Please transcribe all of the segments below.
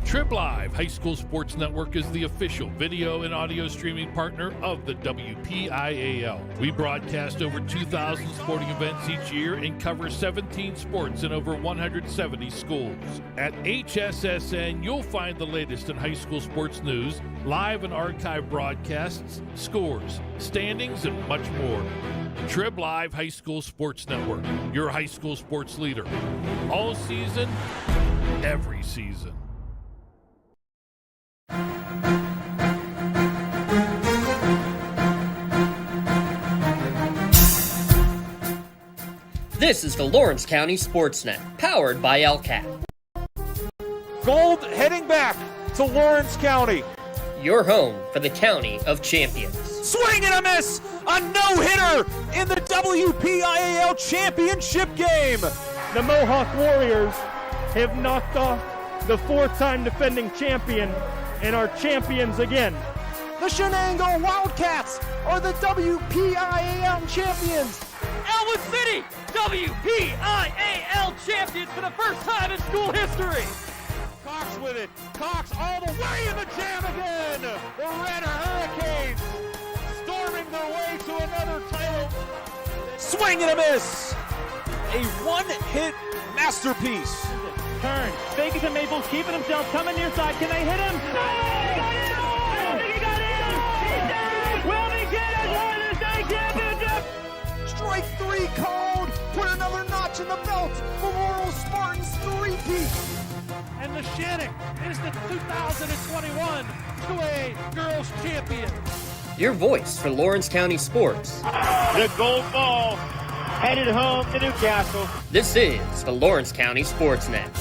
Trib Live High School Sports Network is the official video and audio streaming partner of the WPIAL. We broadcast over 2,000 sporting events each year and cover 17 sports in over 170 schools. At HSSN, you'll find the latest in high school sports news, live and archive broadcasts, scores, standings, and much more. Trib Live High School Sports Network, your high school sports leader. All season, every season. This is the Lawrence County SportsNet, powered by LCAP. Gold heading back to Lawrence County. Your home for the County of Champions. Swing and a miss! A no-hitter in the WPIAL Championship game! The Mohawk Warriors have knocked off the four-time defending champion and are champions again. The Shenango Wildcats are the WPIAL champions! Ellwood City, WPIAL champions for the first time in school history. Cox with it. Cox all the way in the jam again. The Red Hurricanes storming their way to another title. Swing and a miss. A one-hit masterpiece. Turn. Fake it to Maples, keeping himself, coming near side. Can they hit him? No! He got in! Will he get it? Win the state championship! Strike three called. Put another notch in the belt for Laurel Spartans three-peat. And the Shannock is the 2021 2A Girls Champion. Your voice for Lawrence County sports. The gold ball headed home to Newcastle. This is the Lawrence County SportsNet.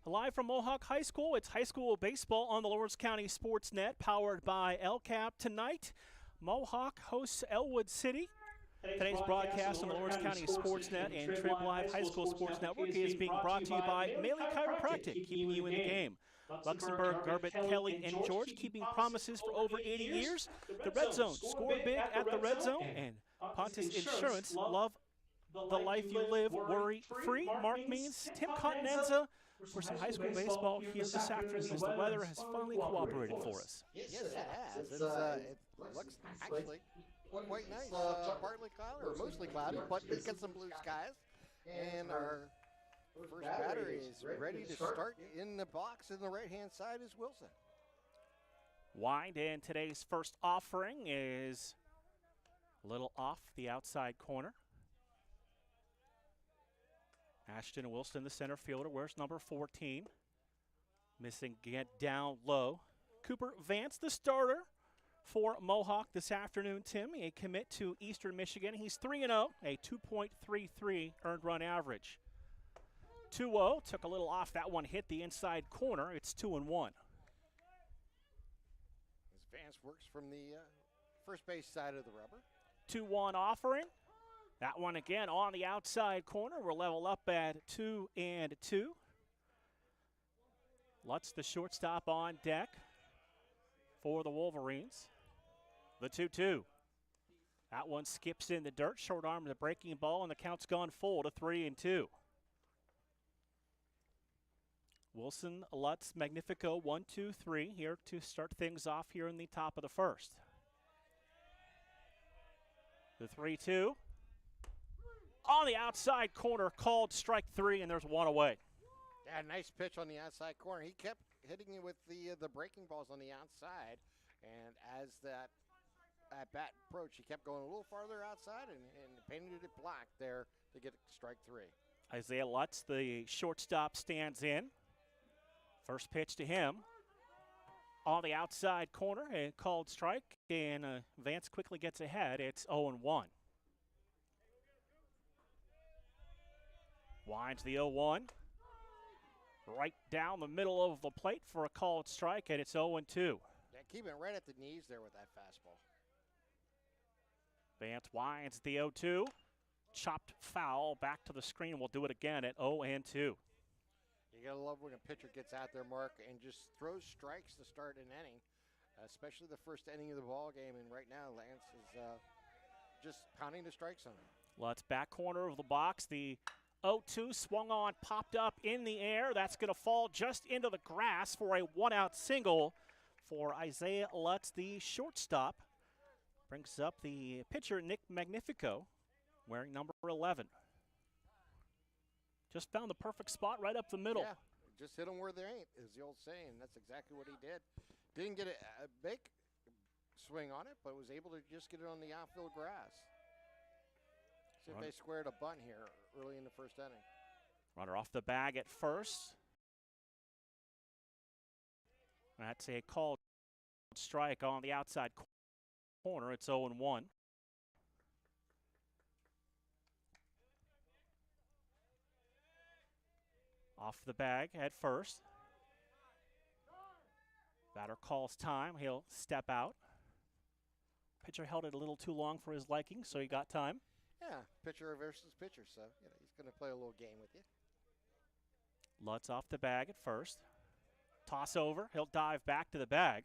Live from Mohawk High School, it's high school baseball on the Lawrence County SportsNet, powered by LCAP. Tonight, Mohawk hosts Ellwood City. Today's broadcast on the Lawrence County SportsNet and Trib Live High School Sports Network is being brought to you by Maley Chiropractic, keeping you in the game. Luxembourg, Garbett, Kelly, and George keeping promises for over 80 years. The Red Zone, score big at the Red Zone. And Pontus Insurance, love the life you live, worry-free. Mark Means, Tim Continenza, for some high school baseball here this afternoon as the weather has finally cooperated for us. Yes, it has. It looks actually quite nice. Partly cloudy, or mostly cloudy, but we get some blue skies. And our first batter is ready to start in the box in the right-hand side is Wilson. Wide, and today's first offering is a little off the outside corner. Ashton Wilson, the center fielder, wears number 14. Missing, get down low. Cooper Vance, the starter for Mohawk this afternoon, Tim, a commit to Eastern Michigan. He's 3-0, a 2.33 earned run average. 2-0, took a little off that one, hit the inside corner. It's 2-1. As Vance works from the first base side of the rubber. 2-1 offering. That one again on the outside corner. We're level up at 2-2. Lutz, the shortstop, on deck for the Wolverines. The 2-2. That one skips in the dirt. Short arm of the breaking ball, and the count's gone full to 3-2. Wilson, Lutz, Magnifico, 1-2-3 here to start things off here in the top of the first. The 3-2. On the outside corner, called strike three, and there's one away. Yeah, nice pitch on the outside corner. He kept hitting it with the breaking balls on the outside, and as that at-bat approached, he kept going a little farther outside and painted it black there to get strike three. Isaiah Lutz, the shortstop, stands in. First pitch to him. On the outside corner, a called strike, and Vance quickly gets ahead. It's 0-1. Winds the 0-1. Right down the middle of the plate for a called strike, and it's 0-2. Yeah, keep it right at the knees there with that fastball. Vance winds the 0-2. Chopped foul back to the screen. We'll do it again at 0-2. You gotta love when a pitcher gets out there, Mark, and just throws strikes to start an inning, especially the first inning of the ball game. And right now, Lance is just pounding the strikes on him. Lutz back corner of the box. The 0-2, swung on, popped up in the air. That's going to fall just into the grass for a one-out single for Isaiah Lutz, the shortstop. Brings up the pitcher, Nick Magnifico, wearing number 11. Just found the perfect spot right up the middle. Yeah, just hit them where there ain't, is the old saying. That's exactly what he did. Didn't get a big swing on it, but was able to just get it on the outfield grass. See if they squared a bunt here early in the first inning. Runner off the bag at first. That's a called strike on the outside corner. It's 0-1. Off the bag at first. Batter calls time. He'll step out. Pitcher held it a little too long for his liking, so he got time. Yeah, pitcher versus pitcher, so he's going to play a little game with you. Lutz off the bag at first. Toss over. He'll dive back to the bag.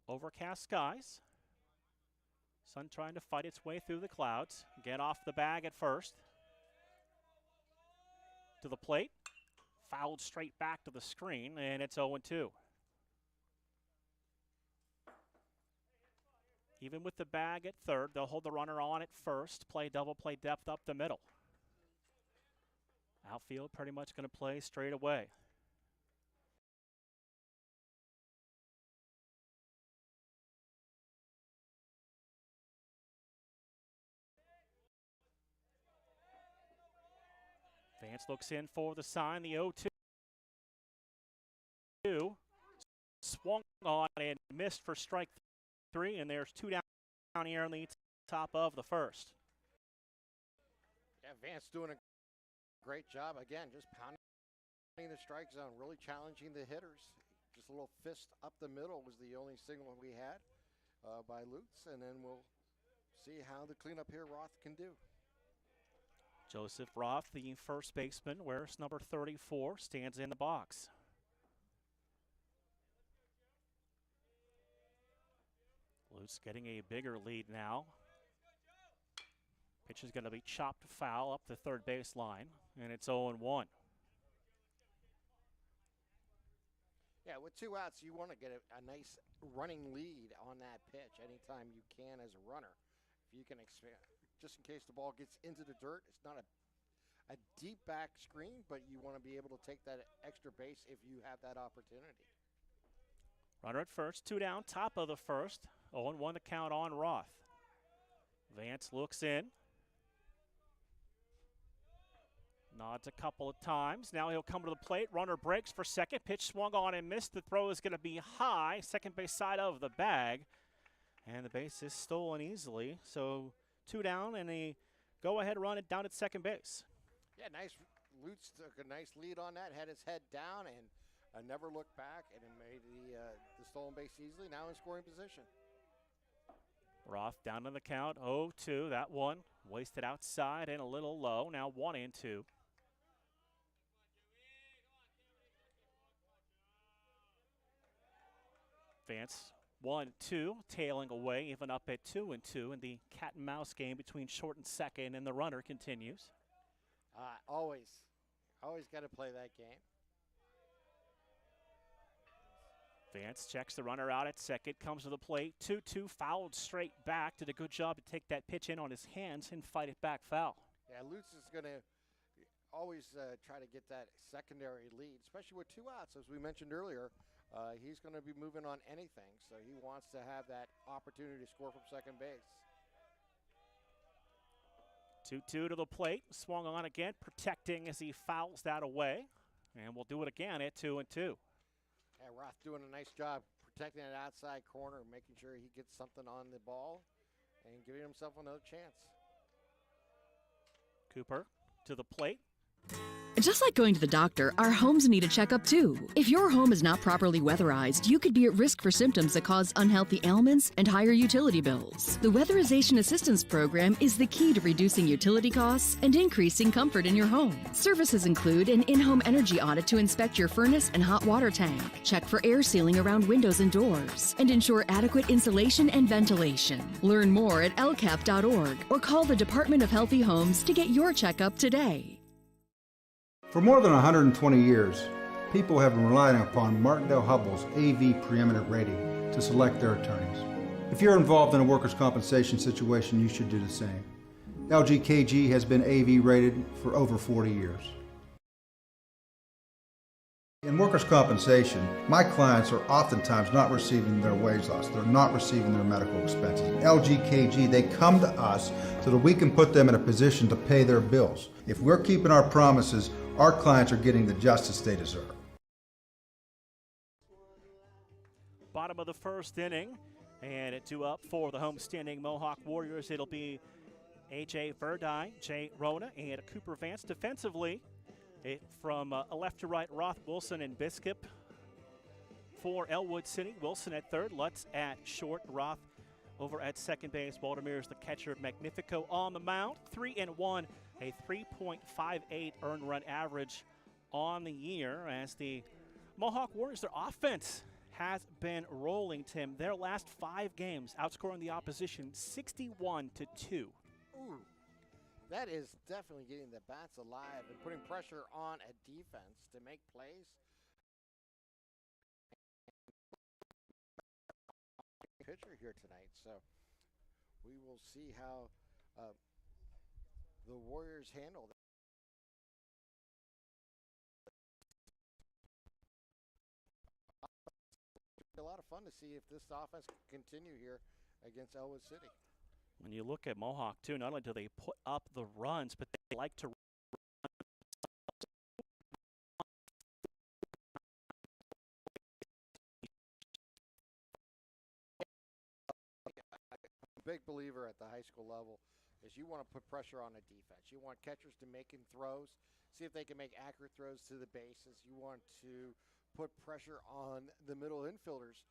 Overcast skies. Sun trying to fight its way through the clouds. Get off the bag at first. To the plate. Fouled straight back to the screen, and it's 0-2. Even with the bag at third, they'll hold the runner on at first. Play double play depth up the middle. Outfield pretty much going to play straight away. Vance looks in for the sign, the 0-2. Swung on and missed for strike 3, and there's 2 down here on the top of the first. Yeah, Vance doing a great job. Again, just pounding the strike zone, really challenging the hitters. Just a little fist up the middle was the only signal we had by Lutz, and then we'll see how the cleanup here Roth can do. Joseph Roth, the first baseman, wears number 34, stands in the box. Lutz getting a bigger lead now. Pitch is going to be chopped foul up the third base line, and it's 0-1. Yeah, with 2 outs, you want to get a nice running lead on that pitch anytime you can as a runner. If you can expand, just in case the ball gets into the dirt, it's not a deep back screen, but you want to be able to take that extra base if you have that opportunity. Runner at first, 2 down, top of the first. 0-1 to count on Roth. Vance looks in. Nods a couple of times. Now he'll come to the plate. Runner breaks for second. Pitch swung on and missed. The throw is going to be high. Second base side of the bag. And the base is stolen easily. So 2 down and a go-ahead run it down at second base. Yeah, nice. Lutz took a nice lead on that. Had his head down and never looked back. And it made the stolen base easily. Now in scoring position. Roth down to the count. 0-2. That one wasted outside and a little low. Now 1-2. Vance 1-2, tailing away, even up at 2-2, and the cat and mouse game between short and second, and the runner continues. Always got to play that game. Vance checks the runner out at second, comes to the plate, 2-2, fouled straight back. Did a good job to take that pitch in on his hands and fight it back foul. Yeah, Lutz is going to always try to get that secondary lead, especially with 2 outs, as we mentioned earlier. He's going to be moving on anything, so he wants to have that opportunity to score from second base. 2-2 to the plate, swung on again, protecting as he fouls that away, and we'll do it again at 2-2. Yeah, Roth doing a nice job protecting that outside corner, making sure he gets something on the ball and giving himself another chance. Cooper to the plate. Just like going to the doctor, our homes need a checkup too. If your home is not properly weatherized, you could be at risk for symptoms that cause unhealthy ailments and higher utility bills. The Weatherization Assistance Program is the key to reducing utility costs and increasing comfort in your home. Services include an in-home energy audit to inspect your furnace and hot water tank, check for air sealing around windows and doors, and ensure adequate insulation and ventilation. Learn more at lcap.org or call the Department of Healthy Homes to get your checkup today. For more than 120 years, people have been relying upon Martindale Hubbell's AV preeminent rating to select their attorneys. If you're involved in a workers' compensation situation, you should do the same. LGKG has been AV rated for over 40 years. In workers' compensation, my clients are oftentimes not receiving their wage loss. They're not receiving their medical expenses. LGKG, they come to us so that we can put them in a position to pay their bills. If we're keeping our promises, our clients are getting the justice they deserve. Bottom of the first inning, and at 2 up for the homestanding Mohawk Warriors. It'll be A.J. Verdi, Jay Rona, and Cooper Vance defensively. From left to right, Roth, Wilson, and Biskip. For Ellwood City, Wilson at third, Lutz at short, Roth over at second base. Baltimore is the catcher. Magnifico on the mound, 3-1, a 3.58 earned run average on the year as the Mohawk Warriors, their offense has been rolling, Tim. Their last 5 games, outscoring the opposition 61-2. Ooh. That is definitely getting the bats alive and putting pressure on a defense to make plays. Pitcher here tonight, so we will see how the Warriors handle that. It'll be a lot of fun to see if this offense can continue here against Ellwood City. When you look at Mohawk, too, not only do they put up the runs, but they like to big believer at the high school level is you want to put pressure on the defense. You want catchers to make throws, see if they can make accurate throws to the bases. You want to put pressure on the middle infielders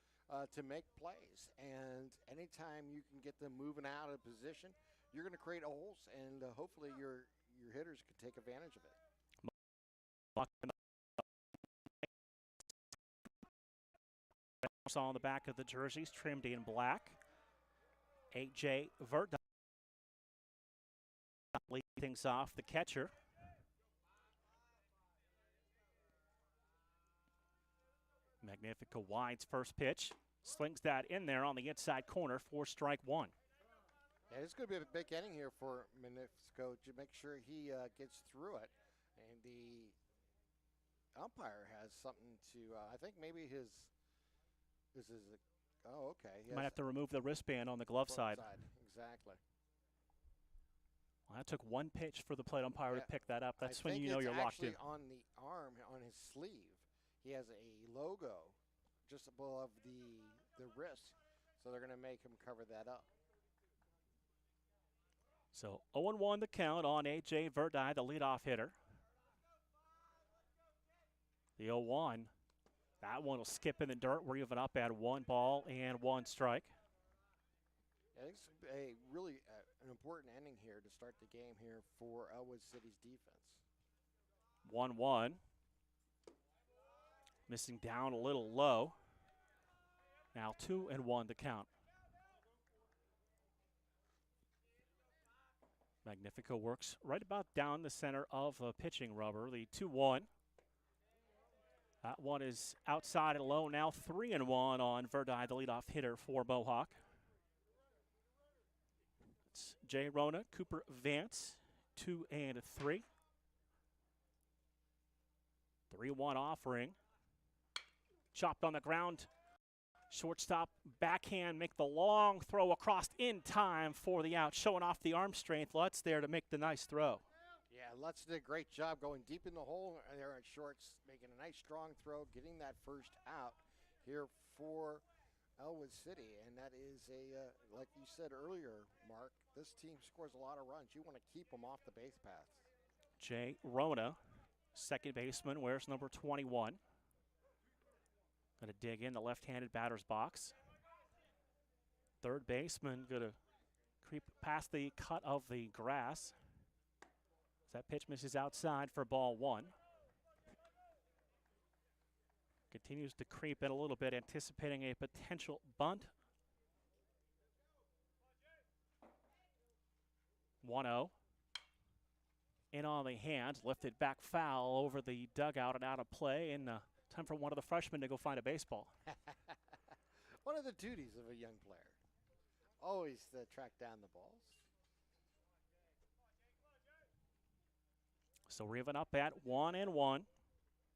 to make plays. And anytime you can get them moving out of position, you're going to create holes, and hopefully your hitters can take advantage of it. On the back of the jerseys, trimmed in black. A.J. Verdun lead things off, the catcher. Magnifico wides first pitch. Slings that in there on the inside corner for strike 1. Yeah, it's going to be a big inning here for Magnifico to make sure he gets through it. And the umpire has something to, I think maybe this is oh, okay. Might have to remove the wristband on the glove side. Exactly. Well, that took one pitch for the plate umpire to pick that up. That's when you know you're locked in. On the arm, on his sleeve, he has a logo just above the wrist, so they're going to make him cover that up. So 0-1 the count on A.J. Verdi, the leadoff hitter. The 0-1. That one will skip in the dirt. We're even up at 1 ball and 1 strike. Yeah, it's a really an important inning here to start the game here for Ellwood City's defense. 1-1. Missing down a little low. Now 2-1 the count. Magnifico works right about down the center of pitching rubber. The 2-1. That one is outside and low. Now 3-1 on Verdi, the leadoff hitter for Mohawk. It's Jay Rona, Cooper Vance, 2 and 3. 3-1 offering. Chopped on the ground. Shortstop backhand, make the long throw across in time for the out. Showing off the arm strength. Lutz there to make the nice throw. Yeah, Lutz did a great job going deep in the hole there at shorts, making a nice strong throw, getting that first out here for Ellwood City. And that is like you said earlier, Mark, this team scores a lot of runs. You want to keep them off the base paths. Jay Rona Second baseman wears number 21. Going to dig in the left-handed batter's box. Third baseman going to creep past the cut of the grass. As that pitch misses outside for ball one. Continues to creep in a little bit, anticipating a potential bunt. 1-0. In on the hands, lifted back foul over the dugout and out of play, and time for one of the freshmen to go find a baseball. One of the duties of a young player. Always track down the balls. So we're even up at 1-1.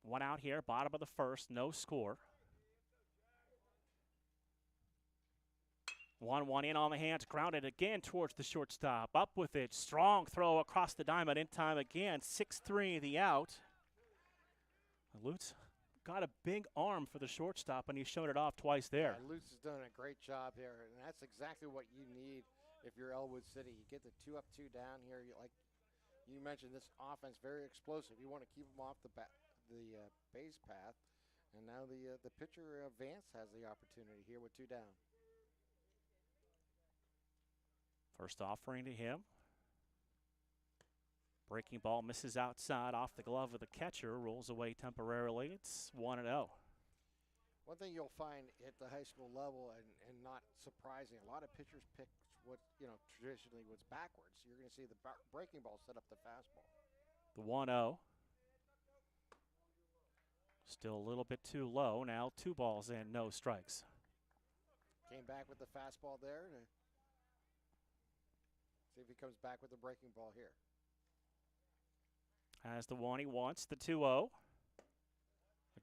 One out here, bottom of the first, no score. 1-1 in on the hands, grounded again towards the shortstop. Up with it, strong throw across the diamond, in time again. 6-3 the out. Lutz got a big arm for the shortstop, and he's shown it off twice there. Yeah, Lutz has done a great job here, and that's exactly what you need if you're Ellwood City. You get the 2 up, 2 down here. Like you mentioned, this offense very explosive. You want to keep them off the base path, and now the pitcher Vance has the opportunity here with 2 down. First offering to him. Breaking ball misses outside off the glove of the catcher, rolls away temporarily. It's 1-0. One thing you'll find at the high school level, and not surprising, a lot of pitchers pick what traditionally what's backwards. You're going to see the breaking ball set up the fastball. The 1-0. Still a little bit too low. Now 2 balls in, no strikes. Came back with the fastball there. See if he comes back with the breaking ball here. Has the one he wants, the 2-0.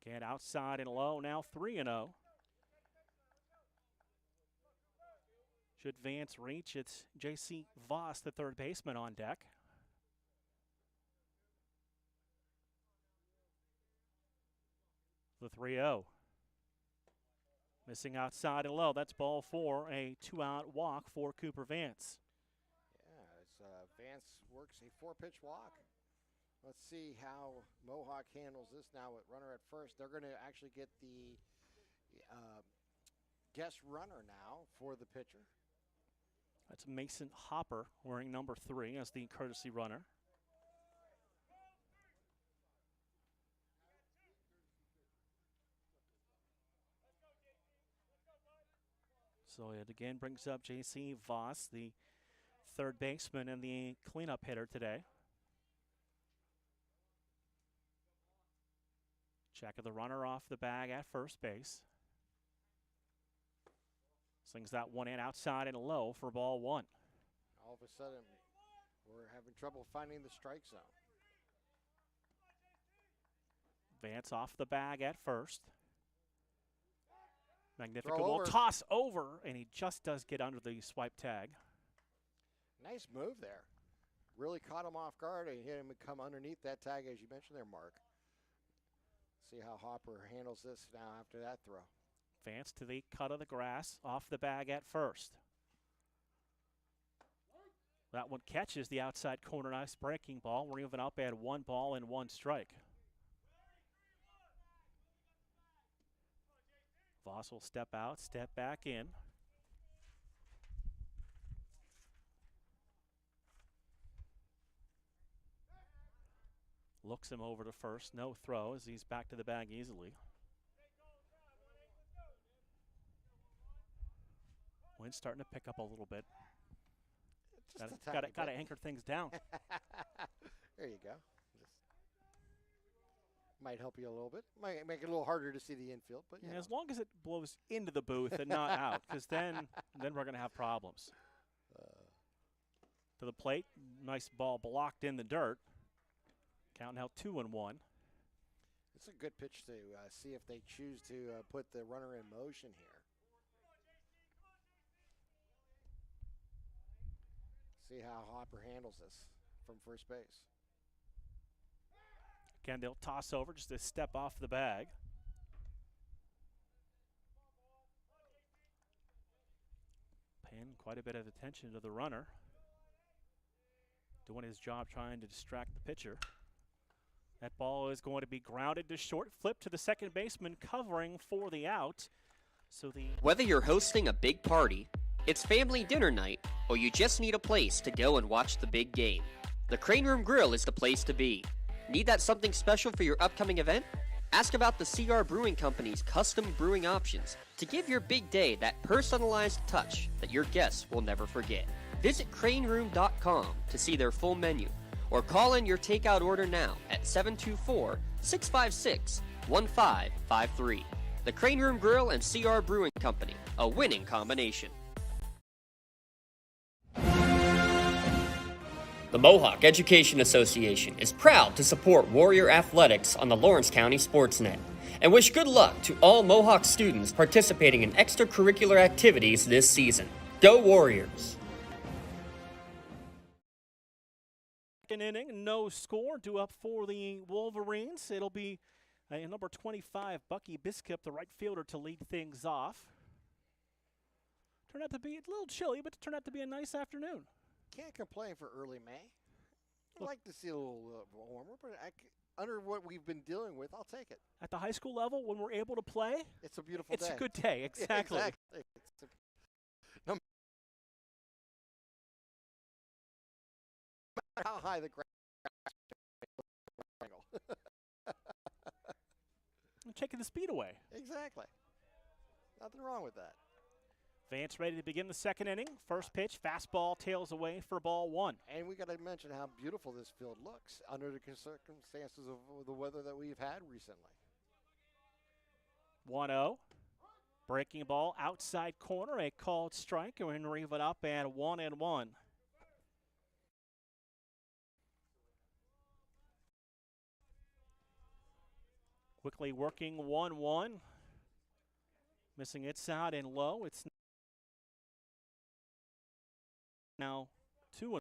Again, outside and low, now 3-0. Should Vance reach, it's J.C. Voss, the third baseman, on deck. The 3-0. Missing outside and low, that's ball 4, a 2-out walk for Cooper Vance. Vance works a 4-pitch walk. Let's see how Mohawk handles this now with runner at first. They're going to actually get the guest runner now for the pitcher. That's Mason Hopper wearing number 3 as the courtesy runner. So it again brings up J.C. Voss, the third baseman and the cleanup hitter today. Check of the runner off the bag at first base. Slings that one in outside and low for ball 1. All of a sudden, we're having trouble finding the strike zone. Vance off the bag at first. Magnifico will toss over, and he just does get under the swipe tag. Nice move there. Really caught him off guard and hit him and come underneath that tag, as you mentioned there, Mark. See how Hopper handles this now after that throw. Vance to the cut of the grass, off the bag at first. That one catches the outside corner, nice breaking ball. We're even up at 1 ball and 1 strike. Voss will step out, step back in. Looks him over to first, no throw as he's back to the bag easily. Wind's starting to pick up a little bit. Got to anchor things down. There you go. Might help you a little bit. Might make it a little harder to see the infield, but yeah, as long as it blows into the booth and not out, because then we're going to have problems. To the plate, nice ball blocked in the dirt. Count now 2-1. It's a good pitch to see if they choose to put the runner in motion here. See how Hopper handles this from first base. Again, they'll toss over just a step off the bag. Paying quite a bit of attention to the runner. Doing his job trying to distract the pitcher. That ball is going to be grounded to short, flip to the second baseman covering for the out. So Whether you're hosting a big party, it's family dinner night, or you just need a place to go and watch the big game, the Crane Room Grill is the place to be. Need that something special for your upcoming event? Ask about the CR Brewing Company's custom brewing options to give your big day that personalized touch that your guests will never forget. Visit craneroom.com to see their full menu, or call in your takeout order now at 724-656-1553. The Crane Room Grill and CR Brewing Company, a winning combination. The Mohawk Education Association is proud to support Warrior Athletics on the Lawrence County SportsNet and wish good luck to all Mohawk students participating in extracurricular activities this season. Go Warriors! Second inning, no score, due up for the Wolverines. It'll be number 25, Bucky Biscup, the right fielder, to lead things off. Turned out to be a little chilly, but it turned out to be a nice afternoon. Can't complain for early May. I'd like to see a little warmer, but under what we've been dealing with, I'll take it. At the high school level, when we're able to play, it's a beautiful it's day. a good day, exactly. Yeah, exactly. No matter how high the grass I'm taking the speed away. Exactly. Nothing wrong with that. Vance ready to begin the second inning. First pitch, fastball, tails away for ball one. And we got to mention how beautiful this field looks under the circumstances of the weather that we've had recently. 1-0. Breaking ball outside corner, a called strike, and we're going to reeve it up at 1-1. Quickly working 1-1. Missing its out and low. It's now 2-1.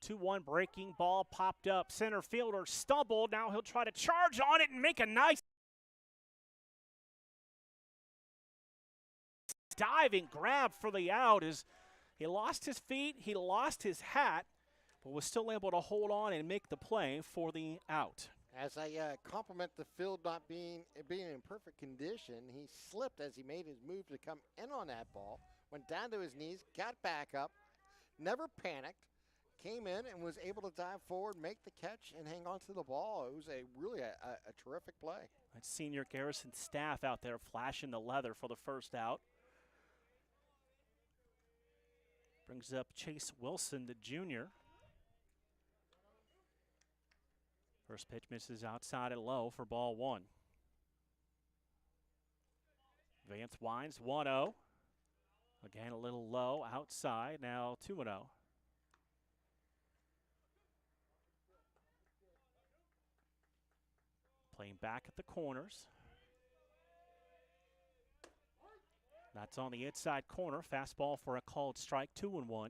2-1 breaking ball popped up. Center fielder stumbled. Now he'll try to charge on it and make a nice diving grab for the out. As he lost his feet, he lost his hat, but was still able to hold on and make the play for the out. As I compliment the field not being in perfect condition, he slipped as he made his move to come in on that ball, went down to his knees, got back up, never panicked, came in and was able to dive forward, make the catch, and hang on to the ball. It was really a terrific play. That's senior Garrison staff out there flashing the leather for the first out. Brings up Chase Wilson, the junior. First pitch misses outside and low for ball one. Vance winds 1-0. Again, a little low outside. Now 2-0. Playing back at the corners. That's on the inside corner. Fastball for a called strike, 2-1.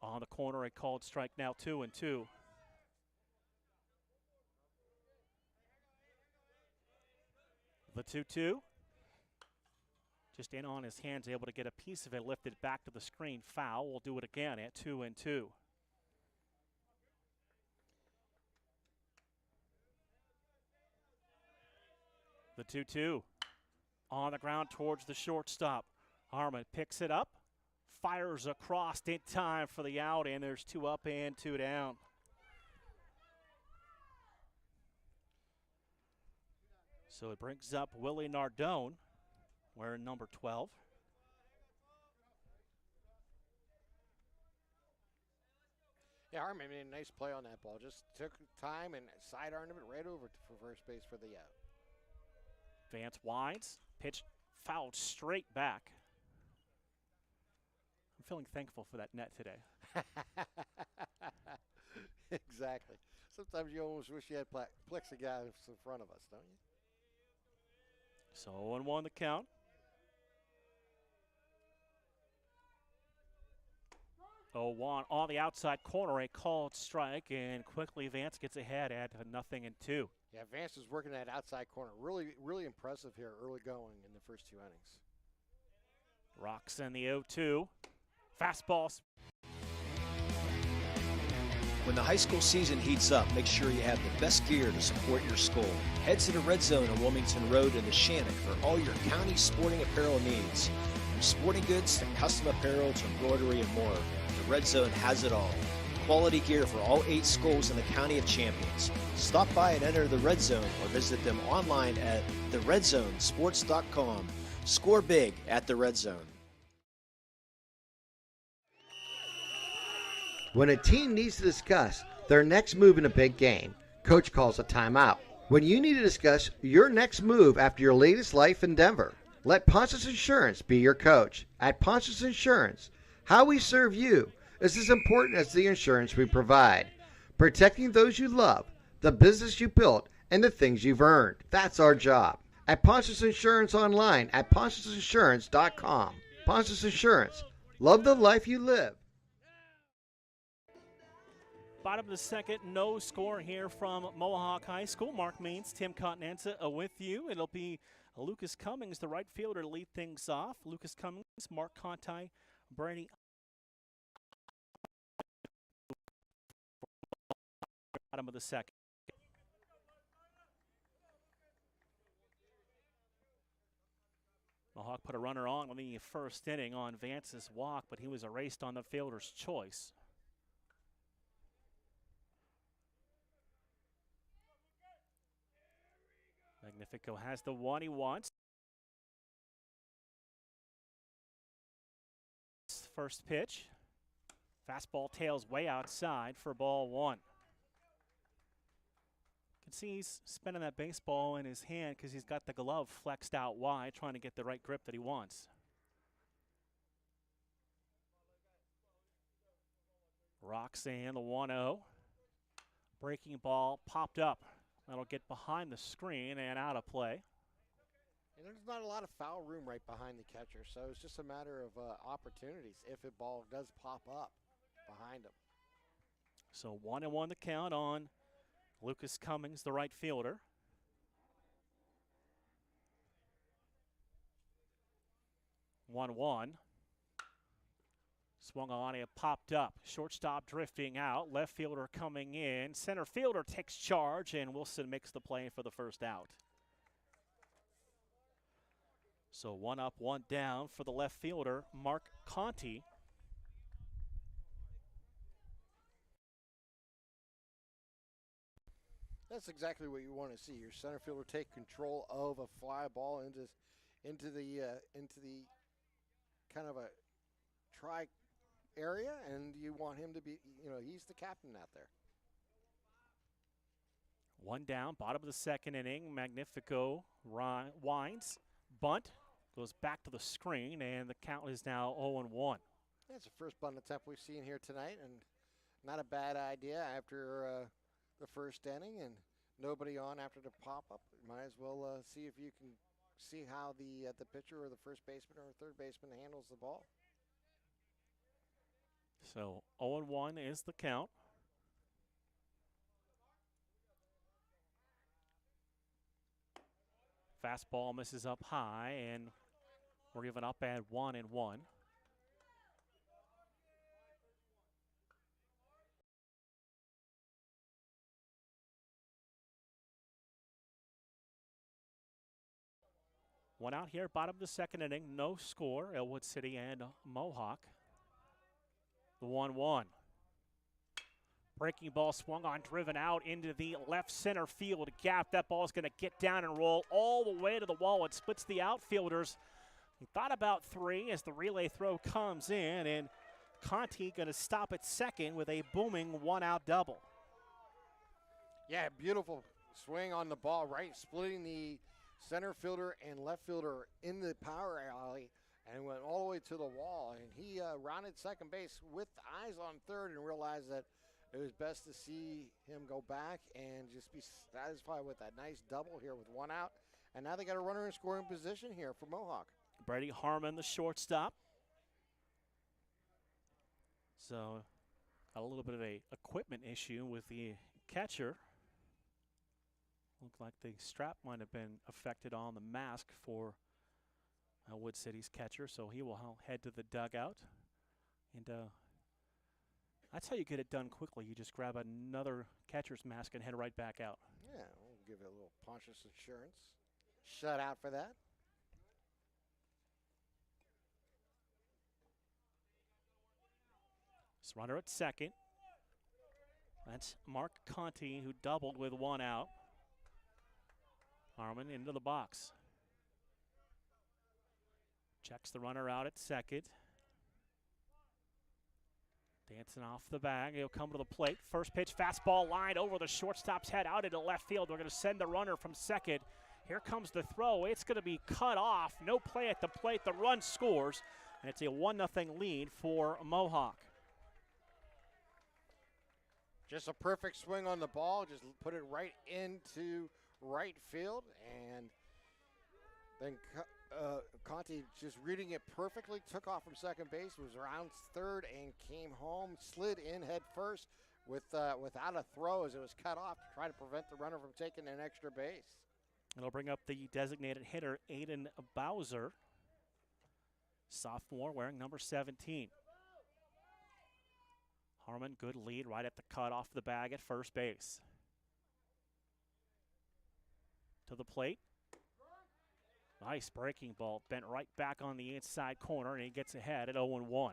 On the corner, a called strike, now 2-2. The 2-2. Just in on his hands, able to get a piece of it, lifted back to the screen. Foul. We'll do it again at 2-2. The 2-2. On the ground towards the shortstop. Harmon picks it up. Fires across in time for the out, and there's 2 up and 2 down. So it brings up Willie Nardone, wearing number 12. Yeah, Harmon made a nice play on that ball. Just took time and sidearmed it right over for first base for the out. Vance winds, pitch fouled straight back. I'm feeling thankful for that net today. Exactly. Sometimes you almost wish you had plexiglass in front of us, don't you? So 0-1 the count. Oh, on the outside corner, a called strike, and quickly Vance gets ahead at 0-2. Yeah, Vance is working that outside corner. Really, really impressive here early going in the first 2 innings. Rocks in the 0-2. Fastball. When the high school season heats up, make sure you have the best gear to support your school. Head to the Red Zone on Wilmington Road in the Shannon for all your county sporting apparel needs. From sporting goods to custom apparel to embroidery and more, the Red Zone has it all. Quality gear for all 8 schools in the County of Champions. Stop by and enter the Red Zone or visit them online at theredzonesports.com. Score big at the Red Zone. When a team needs to discuss their next move in a big game, Coach calls a timeout. When you need to discuss your next move after your latest life endeavor, let Ponce's Insurance be your coach. At Ponce's Insurance, how we serve you is as important as the insurance we provide. Protecting those you love, the business you built, and the things you've earned. That's our job. At Ponce's Insurance online at poncesinsurance.com. Ponce's Insurance. Love the life you live. Bottom of the second, no score here from Mohawk High School. Mark Means, Tim Continenza with you. It'll be Lucas Cummings, the right fielder, to lead things off. Lucas Cummings, Mark Conti, Brady. Bottom of the second. Mohawk put a runner on the first inning on Vance's walk, but he was erased on the fielder's choice. Magnifico has the one he wants. First pitch. Fastball tails way outside for ball 1. You can see he's spinning that baseball in his hand because he's got the glove flexed out wide, trying to get the right grip that he wants. Rocks in the 1-0. Breaking ball popped up. That'll get behind the screen and out of play. And there's not a lot of foul room right behind the catcher, so it's just a matter of opportunities if a ball does pop up behind him. So 1-1 the count on Lucas Cummings, the right fielder. 1-1. Swung on, it popped up. Shortstop drifting out. Left fielder coming in. Center fielder takes charge, and Wilson makes the play for the first out. So 1 up, 1 down for the left fielder, Mark Conti. That's exactly what you want to see. Your center fielder take control of a fly ball into the kind of a try area, and you want him to be, he's the captain out there. 1 down, bottom of the second inning. Magnifico winds, bunt, goes back to the screen, and the count is now 0-1. That's the first bunt attempt we've seen here tonight, and not a bad idea after the first inning, and nobody on after the pop-up. Might as well see if you can see how the pitcher or the first baseman or third baseman handles the ball. So 0-1 is the count. Fastball misses up high, and we're giving up at 1-1. One out here, bottom of the second inning, no score, Ellwood City and Mohawk. The 1-1. Breaking ball swung on, driven out into the left center field gap. That ball is going to get down and roll all the way to the wall. It splits the outfielders. He thought about 3 as the relay throw comes in, and Conti going to stop at second with a booming 1-out double. Yeah, beautiful swing on the ball, right? Splitting the center fielder and left fielder in the power alley and went all the way to the wall. And he rounded second base with eyes on third and realized that it was best to see him go back and just be satisfied with that nice double here with 1 out. And now they got a runner in scoring position here for Mohawk. Brady Harmon, the shortstop. So got a little bit of a equipment issue with the catcher. Looked like the strap might have been affected on the mask for Ellwood City's catcher, so he will head to the dugout. And that's how you get it done quickly. You just grab another catcher's mask and head right back out. Yeah, we'll give it a little Pontius insurance. Shut out for that. This runner at second. That's Mark Conti, who doubled with one out. Harmon into the box. Checks the runner out at second. Dancing off the bag. He'll come to the plate. First pitch, fastball line over the shortstop's head out into left field. We're going to send the runner from second. Here comes the throw. It's going to be cut off. No play at the plate. The run scores. And it's a 1-0 lead for Mohawk. Just a perfect swing on the ball. Just put it right into right field. And then Conti just reading it perfectly, took off from second base, was around third, and came home, slid in head first without a throw as it was cut off to try to prevent the runner from taking an extra base. It'll bring up the designated hitter, Aiden Bowser, sophomore, wearing number 17. Harmon, good lead right at the cut off the bag at first base. To the plate. Nice breaking ball, bent right back on the inside corner, and he gets ahead at 0-1.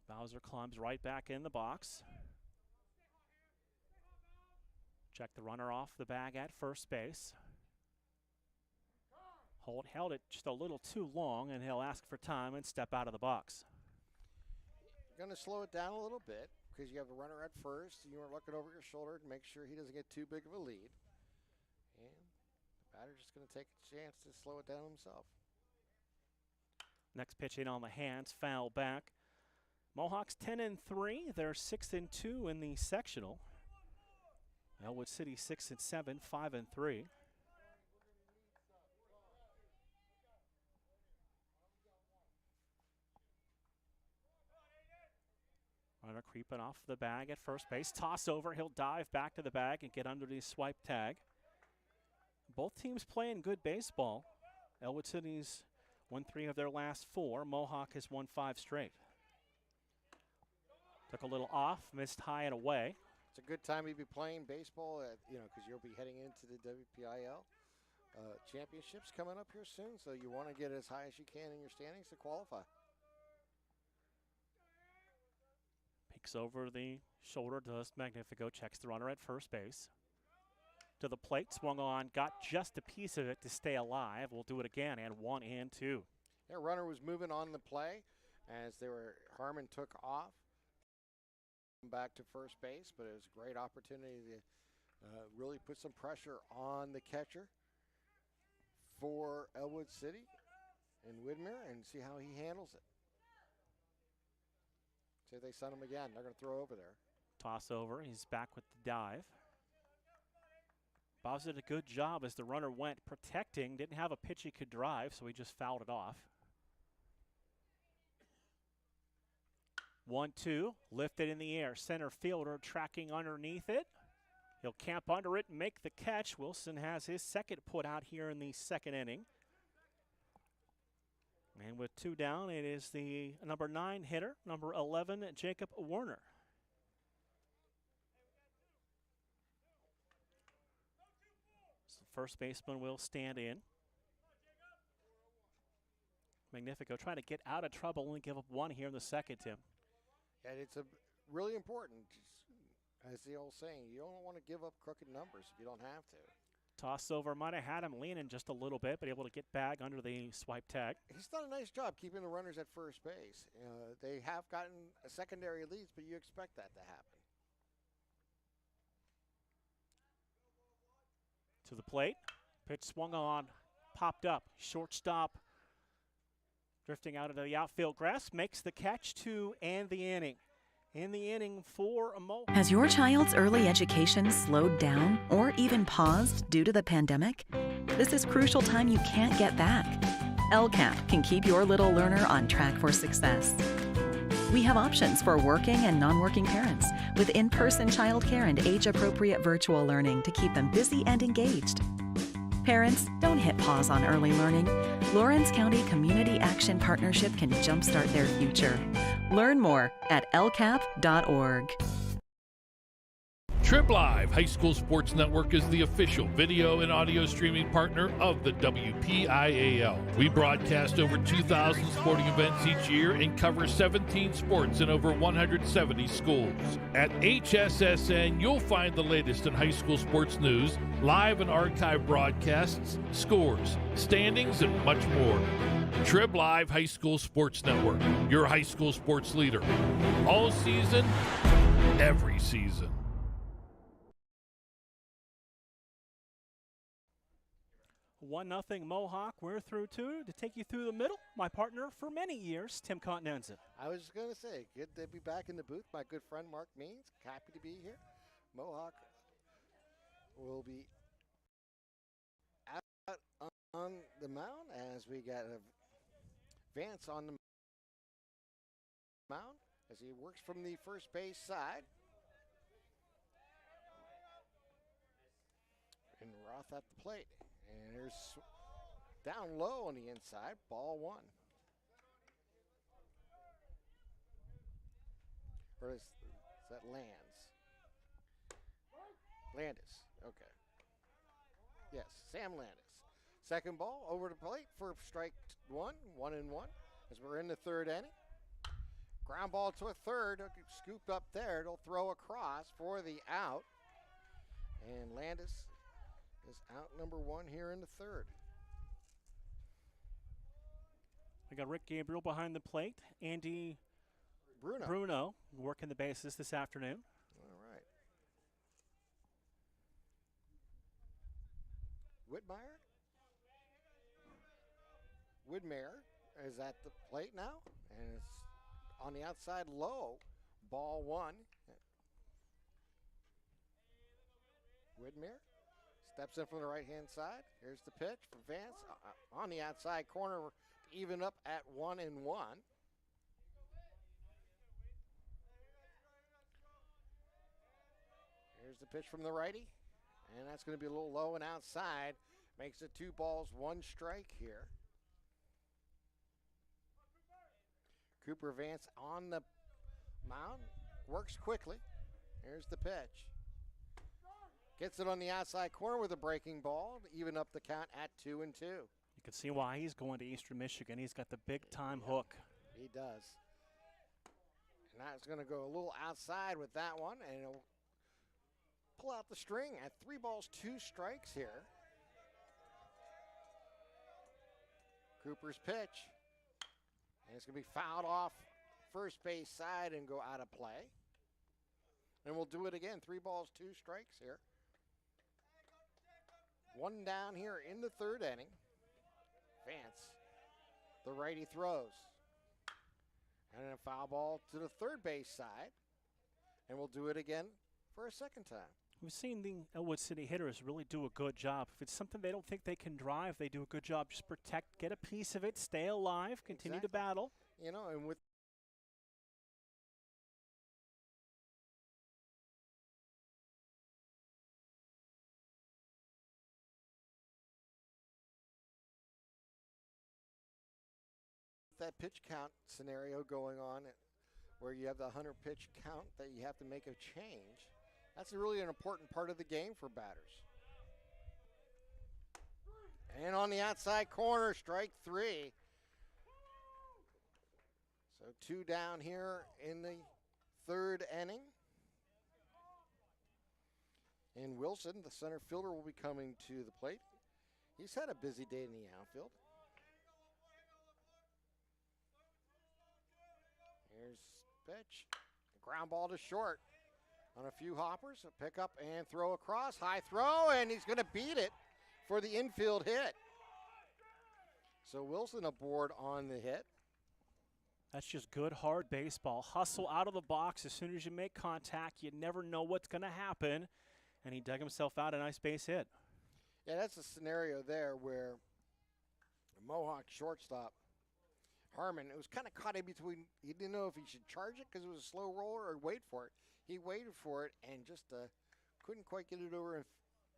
Bowser climbs right back in the box. Check the runner off the bag at first base. Holt held it just a little too long, and he'll ask for time and step out of the box. Going to slow it down a little bit because you have the runner at first. You are looking over your shoulder to make sure he doesn't get too big of a lead. And the batter's just going to take a chance to slow it down himself. Next pitch in on the hands, foul back. Mohawks 10-3. They're 6-2 in the sectional. Ellwood City 6-7, 5-3. Runner creeping off the bag at first base. Toss over. He'll dive back to the bag and get under the swipe tag. Both teams playing good baseball. Ellwood City's won 3 of their last 4. Mohawk has won 5 straight. Took a little off, missed high and away. It's a good time to be playing baseball, because you'll be heading into the WPIAL championships coming up here soon. So you want to get as high as you can in your standings to qualify. Peeks over the shoulder, does Magnifico, checks the runner at first base. To the plate, swung on, got just a piece of it to stay alive. We'll do it again, and 1 and 2. That runner was moving on the play as Harmon took off. Back to first base, but it was a great opportunity to really put some pressure on the catcher for Ellwood City and Widmer and see how he handles it. See if they send him again. They're going to throw over there. Toss over. He's back with the dive. Bowser did a good job as the runner went protecting. Didn't have a pitch he could drive, so he just fouled it off. 1-2, lifted in the air. Center fielder tracking underneath it. He'll camp under it and make the catch. Wilson has his second put out here in the second inning. And with 2 down, it is the number 9 hitter, number 11, Jacob Werner. So first baseman will stand in. Magnifico trying to get out of trouble and give up 1 here in the second, Tim. And it's really important, as the old saying, you don't want to give up crooked numbers if you don't have to. Toss over, might have had him leaning just a little bit, but able to get back under the swipe tag. He's done a nice job keeping the runners at first base. They have gotten secondary leads, but you expect that to happen. To the plate, pitch swung on, popped up, shortstop. Drifting out into the outfield grass, makes the catch to end the inning. In the inning for a Mohawk. Has your child's early education slowed down or even paused due to the pandemic? This is crucial time you can't get back. LCAP can keep your little learner on track for success. We have options for working and non-working parents with in-person childcare and age-appropriate virtual learning to keep them busy and engaged. Parents, don't hit pause on early learning. Lawrence County Community Action Partnership can jumpstart their future. Learn more at lcap.org. Trib Live High School Sports Network is the official video and audio streaming partner of the WPIAL. We broadcast over 2,000 sporting events each year and cover 17 sports in over 170 schools. At HSSN, you'll find the latest in high school sports news, live and archive broadcasts, scores, standings, and much more. Trib Live High School Sports Network, your high school sports leader. All season, every season. 1-0 Mohawk. We're through two. To take you through the middle, my partner for many years, Tim Continenza. I was going to say, good to be back in the booth. My good friend Mark Means, happy to be here. Mohawk will be out on the mound as we got Vance on the mound as he works from the first base side. And Roth at the plate. And there's down low on the inside, ball one. Or is that Lands? Landis, okay. Yes, Sam Landis. Second ball over the plate for strike one, 1-1, as we're in the third inning. Ground ball to a third, scooped up there. It'll throw across for the out. And Landis is out number one here in the third. We got Rick Gabriel behind the plate. Andy Bruno working the bases this afternoon. All right. Whitmire is at the plate now, and it's on the outside low, ball one. Whitmire steps in from the right-hand side. Here's the pitch for Vance on the outside corner, even up at 1-1. Here's the pitch from the righty, and that's going to be a little low and outside. Makes it 2 balls, 1 strike here. Cooper Vance on the mound, works quickly. Here's the pitch. Gets it on the outside corner with a breaking ball to even up the count at 2-2. You can see why he's going to Eastern Michigan. He's got the big-time hook. He does. And that's going to go a little outside with that one, and it'll pull out the string at 3 balls, 2 strikes here. Cooper's pitch. And it's going to be fouled off first base side and go out of play. And we'll do it again. 3 balls, 2 strikes here. 1 down here in the third inning. Vance, the righty throws. And then a foul ball to the third base side. And we'll do it again for a second time. We've seen the Ellwood City hitters really do a good job. If it's something they don't think they can drive, they do a good job. Just protect, get a piece of it, stay alive, continue to battle. You know, and with that pitch count scenario going on where you have the 100 pitch count that you have to make a change, that's really an important part of the game for batters. And on the outside corner, strike 3. So 2 down here in the third inning. And Wilson, the center fielder, will be coming to the plate. He's had a busy day in the outfield. Here's pitch. Ground ball to short. On a few hoppers, a pick up and throw across. High throw, and he's going to beat it for the infield hit. So Wilson aboard on the hit. That's just good, hard baseball. Hustle out of the box as soon as you make contact. You never know what's going to happen. And he dug himself out a nice base hit. Yeah, that's a scenario there where the Mohawk shortstop Harmon. It was kind of caught in between. He didn't know if he should charge it because it was a slow roller or wait for it. He waited for it and just couldn't quite get it over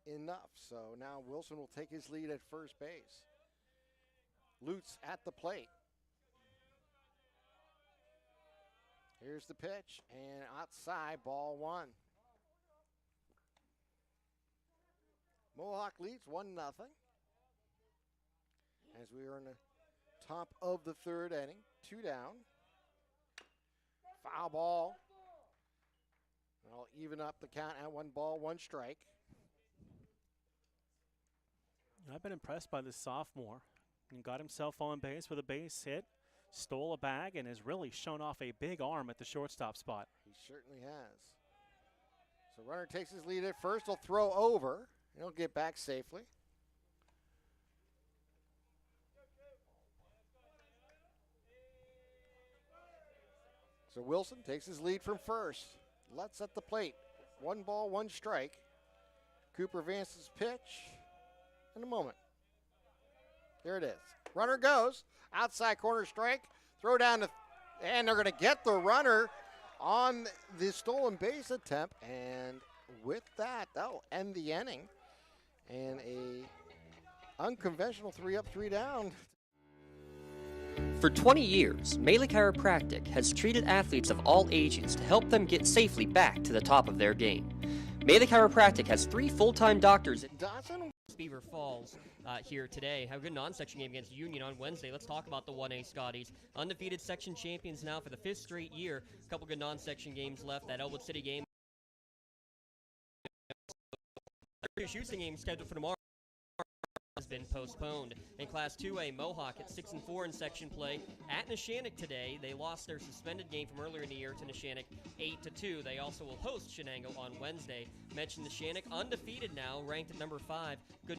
enough. So now Wilson will take his lead at first base. Lutz at the plate. Here's the pitch, and outside, ball one. Mohawk leads 1-0 as we are in the top of the third inning. 2 down. Foul ball. I'll even up the count at 1 ball, 1 strike. I've been impressed by this sophomore. He got himself on base with a base hit, stole a bag, and has really shown off a big arm at the shortstop spot. He certainly has. So runner takes his lead at first. He'll throw over. He'll get back safely. So Wilson takes his lead from first. Lutz at the plate. 1 ball, 1 strike. Cooper Vance's pitch in a moment. There it is. Runner goes. Outside corner strike. Throw down and they're going to get the runner on the stolen base attempt. And with that, that'll end the inning. And a unconventional 3 up, 3 down. For 20 years, Melee Chiropractic has treated athletes of all ages to help them get safely back to the top of their game. Melee Chiropractic has 3 full-time doctors in Dawson. Beaver Falls here today. Have a good non-section game against Union on Wednesday. Let's talk about the 1A Scotties. Undefeated section champions now for the 5th straight year. A couple good non-section games left. That Ellwood City game. The shooting game scheduled for tomorrow has been postponed. In Class 2A, Mohawk at 6-4 in section play at Neshannock today. They lost their suspended game from earlier in the year to Neshannock 8-2. They also will host Shenango on Wednesday. Mentioned Neshannock undefeated now, ranked at number 5. Good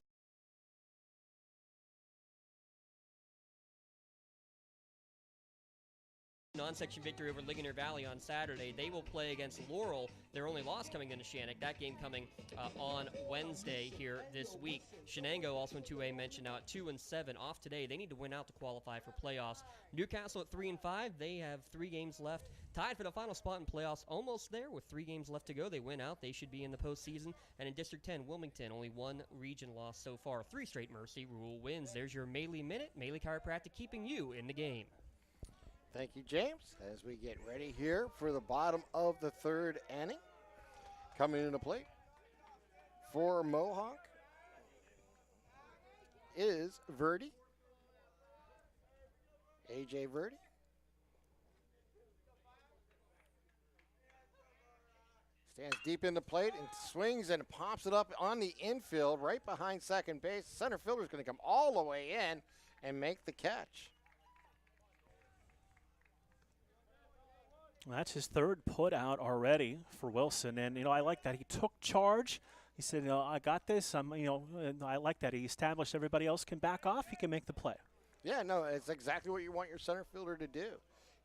non-section victory over Ligonier Valley on Saturday. They will play against Laurel. Their only loss coming to Neshannock. That game coming on Wednesday here this week. Shenango also in 2A mentioned now at 2-7 off today. They need to win out to qualify for playoffs. Newcastle at 3-5. They have 3 games left. Tied for the final spot in playoffs. Almost there with 3 games left to go. They win out. They should be in the postseason. And in District 10, Wilmington, only 1 region loss so far. 3 straight Mercy Rule wins. There's your Melee Minute. Melee Chiropractic keeping you in the game. Thank you, James. As we get ready here for the bottom of the third inning. Coming into play for Mohawk is Verdi. A.J. Verdi. Stands deep in the plate and swings and pops it up on the infield right behind second base. Center fielder is going to come all the way in and make the catch. That's his 3rd put out already for Wilson, and I like that he took charge. He said, I got this. I like that he established everybody else can back off. He can make the play. Yeah, no, it's exactly what you want your center fielder to do.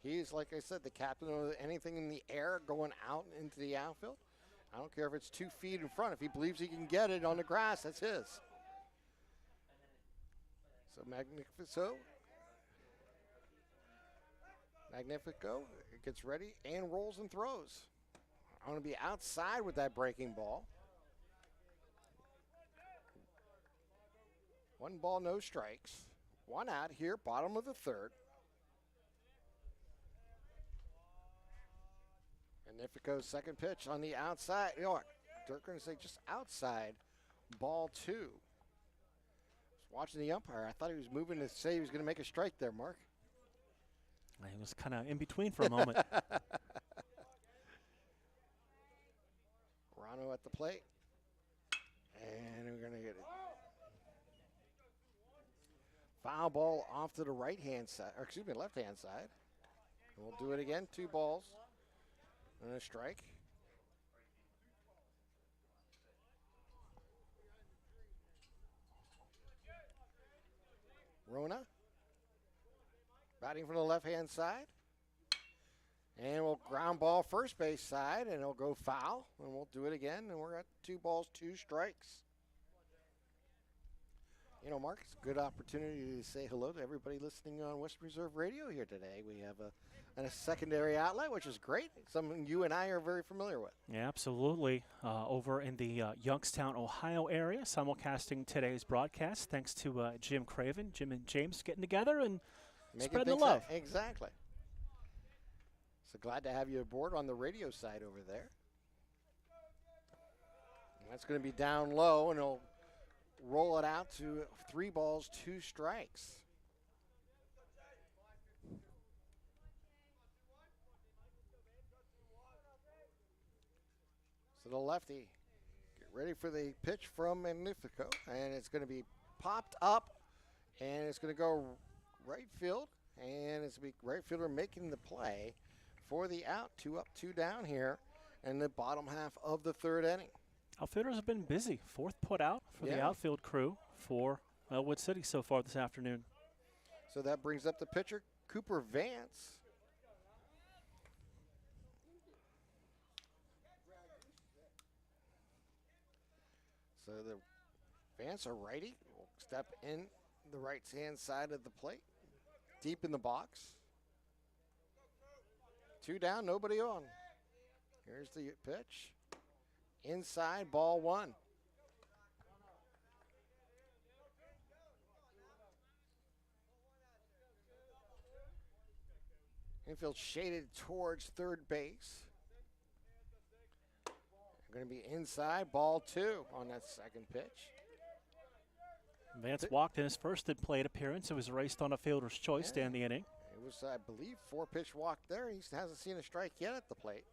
He's, like I said, the captain of anything in the air going out into the outfield. I don't care if it's 2 feet in front. If he believes he can get it on the grass, that's his. So Magnifico gets ready and rolls and throws. I'm going to be outside with that breaking ball. 1 ball, no strikes. 1 out here, bottom of the 3rd. Magnifico's second pitch on the outside. You know what? They're going to say just outside, ball 2. I was watching the umpire. I thought he was moving to say he was going to make a strike there, Mark. He was kind of in between for a moment. Rano at the plate. And we're going to get it. Foul ball off to the right-hand side, or excuse me, left-hand side. And we'll do it again. 2 balls and a strike. Rona batting from the left-hand side. And we'll ground ball first base side, and it'll go foul. And we'll do it again, and we're at 2 balls, 2 strikes. You know, Mark, it's a good opportunity to say hello to everybody listening on Western Reserve Radio here today. We have a secondary outlet, which is great, something you and I are very familiar with. Yeah, absolutely. Over in the Youngstown, Ohio area, simulcasting today's broadcast, thanks to Jim Craven. Jim and James getting together and spreading the love. Exactly. So glad to have you aboard on the radio side over there. And that's going to be down low, and he'll roll it out to 3 balls, 2 strikes. So the lefty, get ready for the pitch from Magnifico, and it's going to be popped up, and it's going to go right field, and it's going to be right fielder making the play for the out. 2 up, 2 down here in the bottom half of the 3rd inning. Outfielders have been busy. 4th put out for the outfield crew for Ellwood City so far this afternoon. So that brings up the pitcher, Cooper Vance. So the Vance, a righty, will step in the right-hand side of the plate, deep in the box. 2 down, nobody on. Here's the pitch. Inside, ball 1. Infield shaded towards 3rd base. Going to be inside, ball 2 on that 2nd pitch. Vance walked in his first plate appearance. It was raced on a fielder's choice to end the inning. It was, I believe, 4-pitch walk there. He hasn't seen a strike yet at the plate.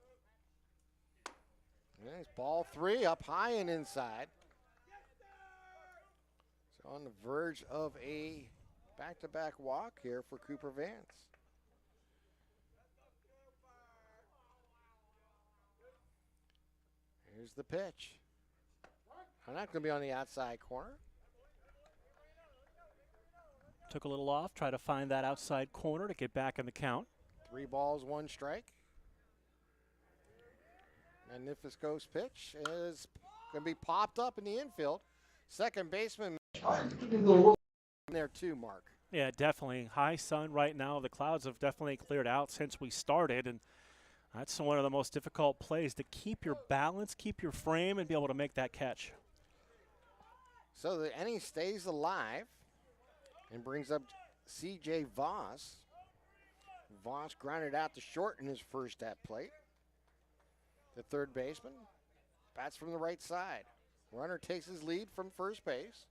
Nice, ball 3 up high and inside. So on the verge of a back-to-back walk here for Cooper Vance. Here's the pitch. And that's going to be on the outside corner. Took a little off, try to find that outside corner to get back in the count. 3 balls, 1 strike. Magnifico's pitch is going to be popped up in the infield. Second baseman there too, Mark. Yeah, definitely. High sun right now. The clouds have definitely cleared out since we started, and that's one of the most difficult plays, to keep your balance, keep your frame, and be able to make that catch. So the inning stays alive and brings up C.J. Voss. Voss grounded out to short in his first at plate. The 3rd baseman bats from the right side. Runner takes his lead from first base.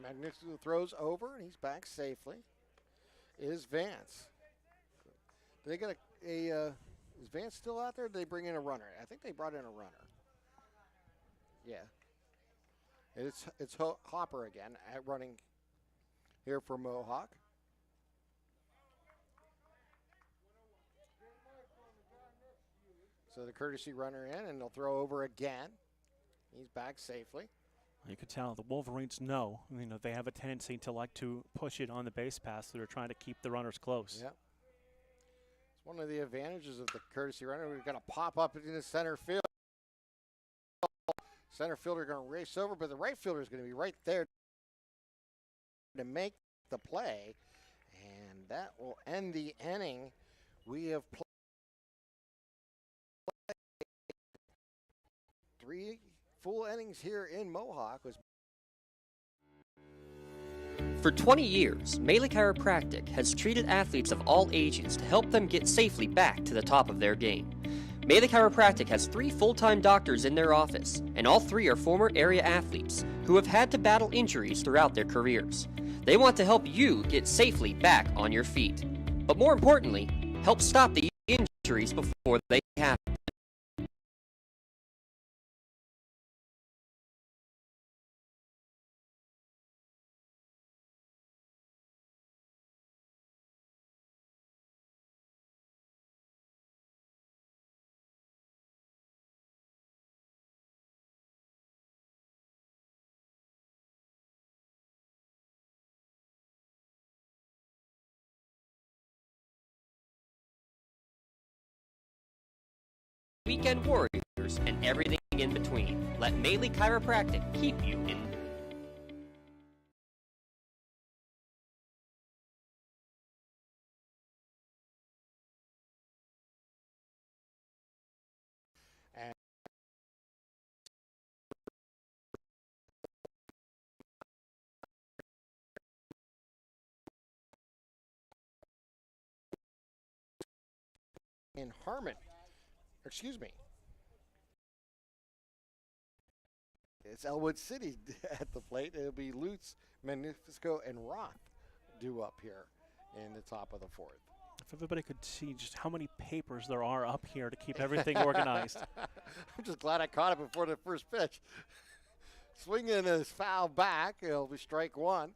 Magnifico throws over, and he's back safely. Is Vance. They got is Vance still out there? Or did they bring in a runner? I think they brought in a runner. Yeah. It's Hopper again running here for Mohawk. So the courtesy runner in, and they'll throw over again. He's back safely. You could tell the Wolverines know, they have a tendency to like to push it on the base pass, so they're trying to keep the runners close. Yep. It's one of the advantages of the courtesy runner. We're going to pop up into the center field. Center fielder going to race over, but the right fielder is going to be right there to make the play, and that will end the inning. We have played 3 full innings here in Mohawk. For 20 years, Melee Chiropractic has treated athletes of all ages to help them get safely back to the top of their game. Melee Chiropractic has 3 full-time doctors in their office, and all 3 are former area athletes who have had to battle injuries throughout their careers. They want to help you get safely back on your feet, but more importantly, help stop the injuries before they happen. Weekend warriors, and everything in between. Let Melee Chiropractic keep you in. And Harmon, excuse me. It's Ellwood City at the plate. It'll be Lutz, Magnifico, and Roth due up here in the top of the fourth. If everybody could see just how many papers there are up here to keep everything organized. I'm just glad I caught it before the first pitch. Swinging is foul back. It'll be strike one.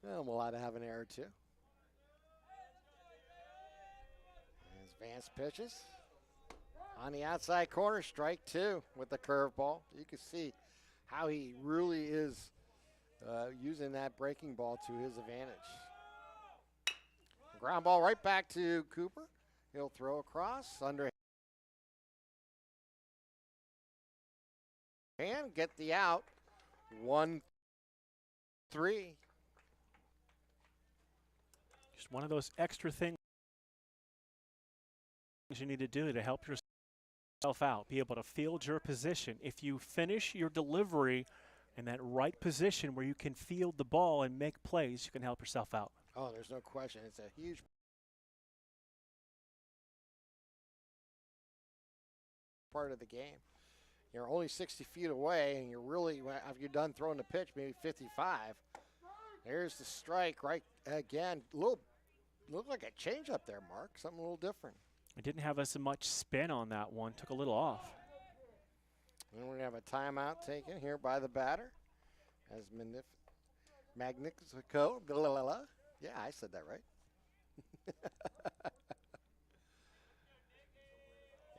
Well, I'm allowed to have an error too. As Vance pitches. On the outside corner, strike two with the curveball. You can see how he really is using that breaking ball to his advantage. Ground ball right back to Cooper. He'll throw across, underhand, and get the out. 1-3. Just one of those extra things you need to do to help yourself out. Be able to field your position. If you finish your delivery in that right position where you can field the ball and make plays, you can help yourself out. Oh, there's no question. It's a huge part of the game. You're only 60 feet away, and you're really, after you're done throwing the pitch, maybe 55. There's the strike right again. Looked like a change up there, Mark. Something a little different. It didn't have as much spin on that one. Took a little off. And we're going to have a timeout taken here by the batter as Magnifico. Yeah, I said that right.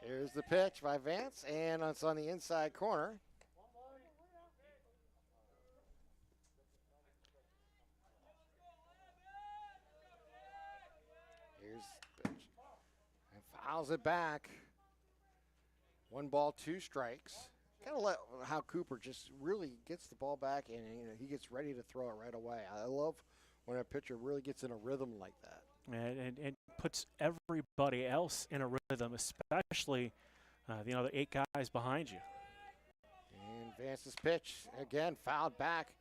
Here's the pitch by Vance, and it's on the inside corner. Here's the pitch. And fouls it back. 1 ball, 2 strikes. Kind of how Cooper just really gets the ball back, and he gets ready to throw it right away. I love when a pitcher really gets in a rhythm like that. And puts everybody else in a rhythm, especially the other 8 guys behind you. And Vance's pitch, again, fouled back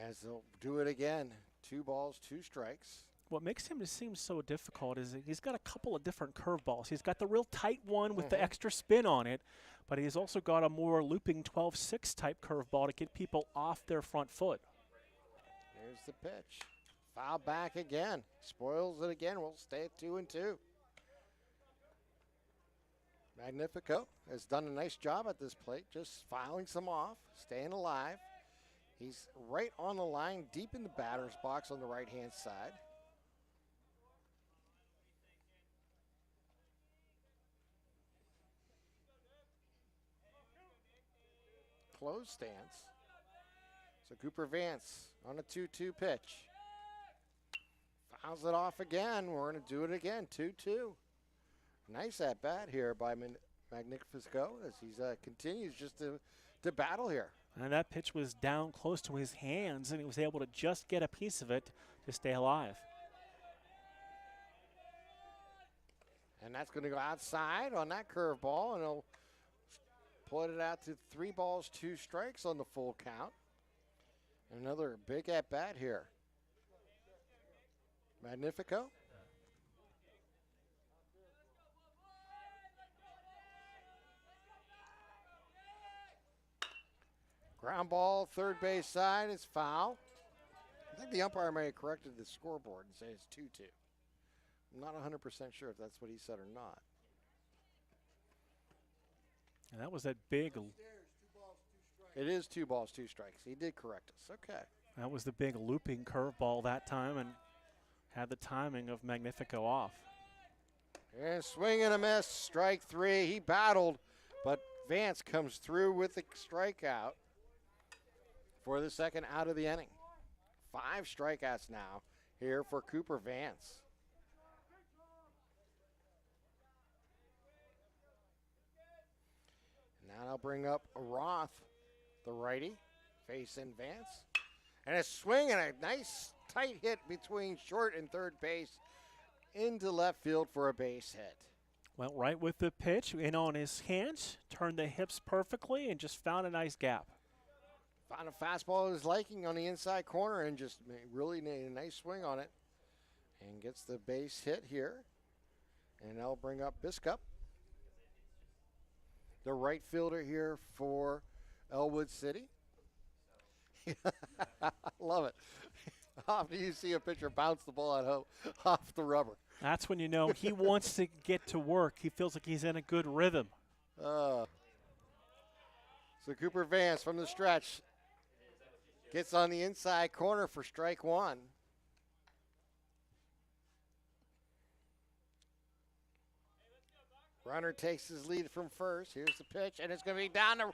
as they'll do it again. 2 balls, 2 strikes. What makes him seem so difficult is that he's got a couple of different curveballs. He's got the real tight one with the extra spin on it, but he's also got a more looping 12-6 type curveball to get people off their front foot. Here's the pitch. Foul back again. Spoils it again. We'll stay at 2-2. Magnifico has done a nice job at this plate, just fouling some off, staying alive. He's right on the line, deep in the batter's box on the right-hand side. Close stance. So Cooper Vance on a 2-2 pitch. Fouls it off again. We're going to do it again, 2-2. Nice at bat here by Magnifico as he continues just to battle here. And that pitch was down close to his hands, and he was able to just get a piece of it to stay alive. And that's going to go outside on that curveball, and he'll put it out to 3 balls, 2 strikes on the full count. Another big at bat here. Magnifico. Ground ball, third base side, it's foul. I think the umpire may have corrected the scoreboard and say it's 2-2. I'm not 100% sure if that's what he said or not. And that was that big. It is 2 balls, 2 strikes. He did correct us. Okay. That was the big looping curveball that time and had the timing of Magnifico off. And swing and a miss, strike 3. He battled, but Vance comes through with the strikeout for the second out of the inning. 5 strikeouts now here for Cooper Vance. Now I'll bring up Roth, the righty, facing Vance. And a swing and a nice tight hit between short and third base into left field for a base hit. Went right with the pitch, in on his hands, turned the hips perfectly, and just found a nice gap. Found a fastball of his liking on the inside corner and just really made a nice swing on it. And gets the base hit here. And they'll bring up Biscup, the right fielder here for Ellwood City. Love it. Often you see a pitcher bounce the ball off the rubber. That's when you know he wants to get to work. He feels like he's in a good rhythm. So Cooper Vance from the stretch gets on the inside corner for strike one. Runner takes his lead from first. Here's the pitch, and it's going to be down the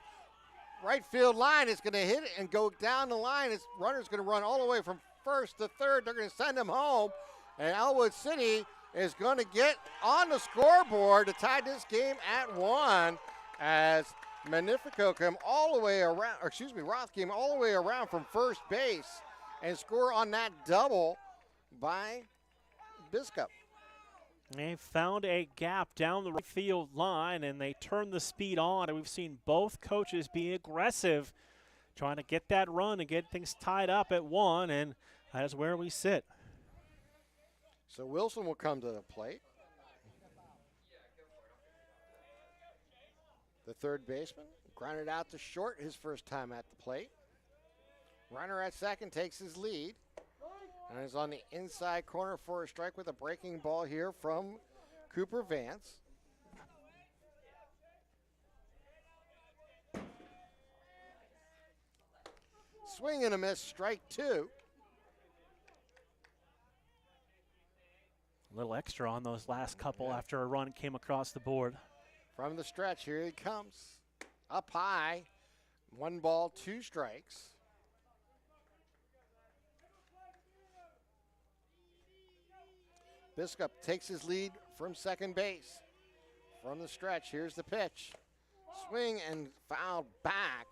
right field line. It's going to hit it and go down the line. This runner's going to run all the way from first to third. They're going to send him home, and Ellwood City is going to get on the scoreboard to tie this game at 1 as Magnifico came all the way around, Roth came all the way around from first base and score on that double by Biscup. They found a gap down the right field line, and they turned the speed on. And we've seen both coaches be aggressive, trying to get that run and get things tied up at 1, and that is where we sit. So Wilson will come to the plate. The third baseman grounded out to short his first time at the plate. Runner at second takes his lead. And is on the inside corner for a strike with a breaking ball here from Cooper Vance. Swing and a miss, strike 2. A little extra on those last couple after a run came across the board. From the stretch, here he comes. Up high, 1 ball, 2 strikes. Biscup takes his lead from second base. From the stretch, here's the pitch. Swing and fouled back.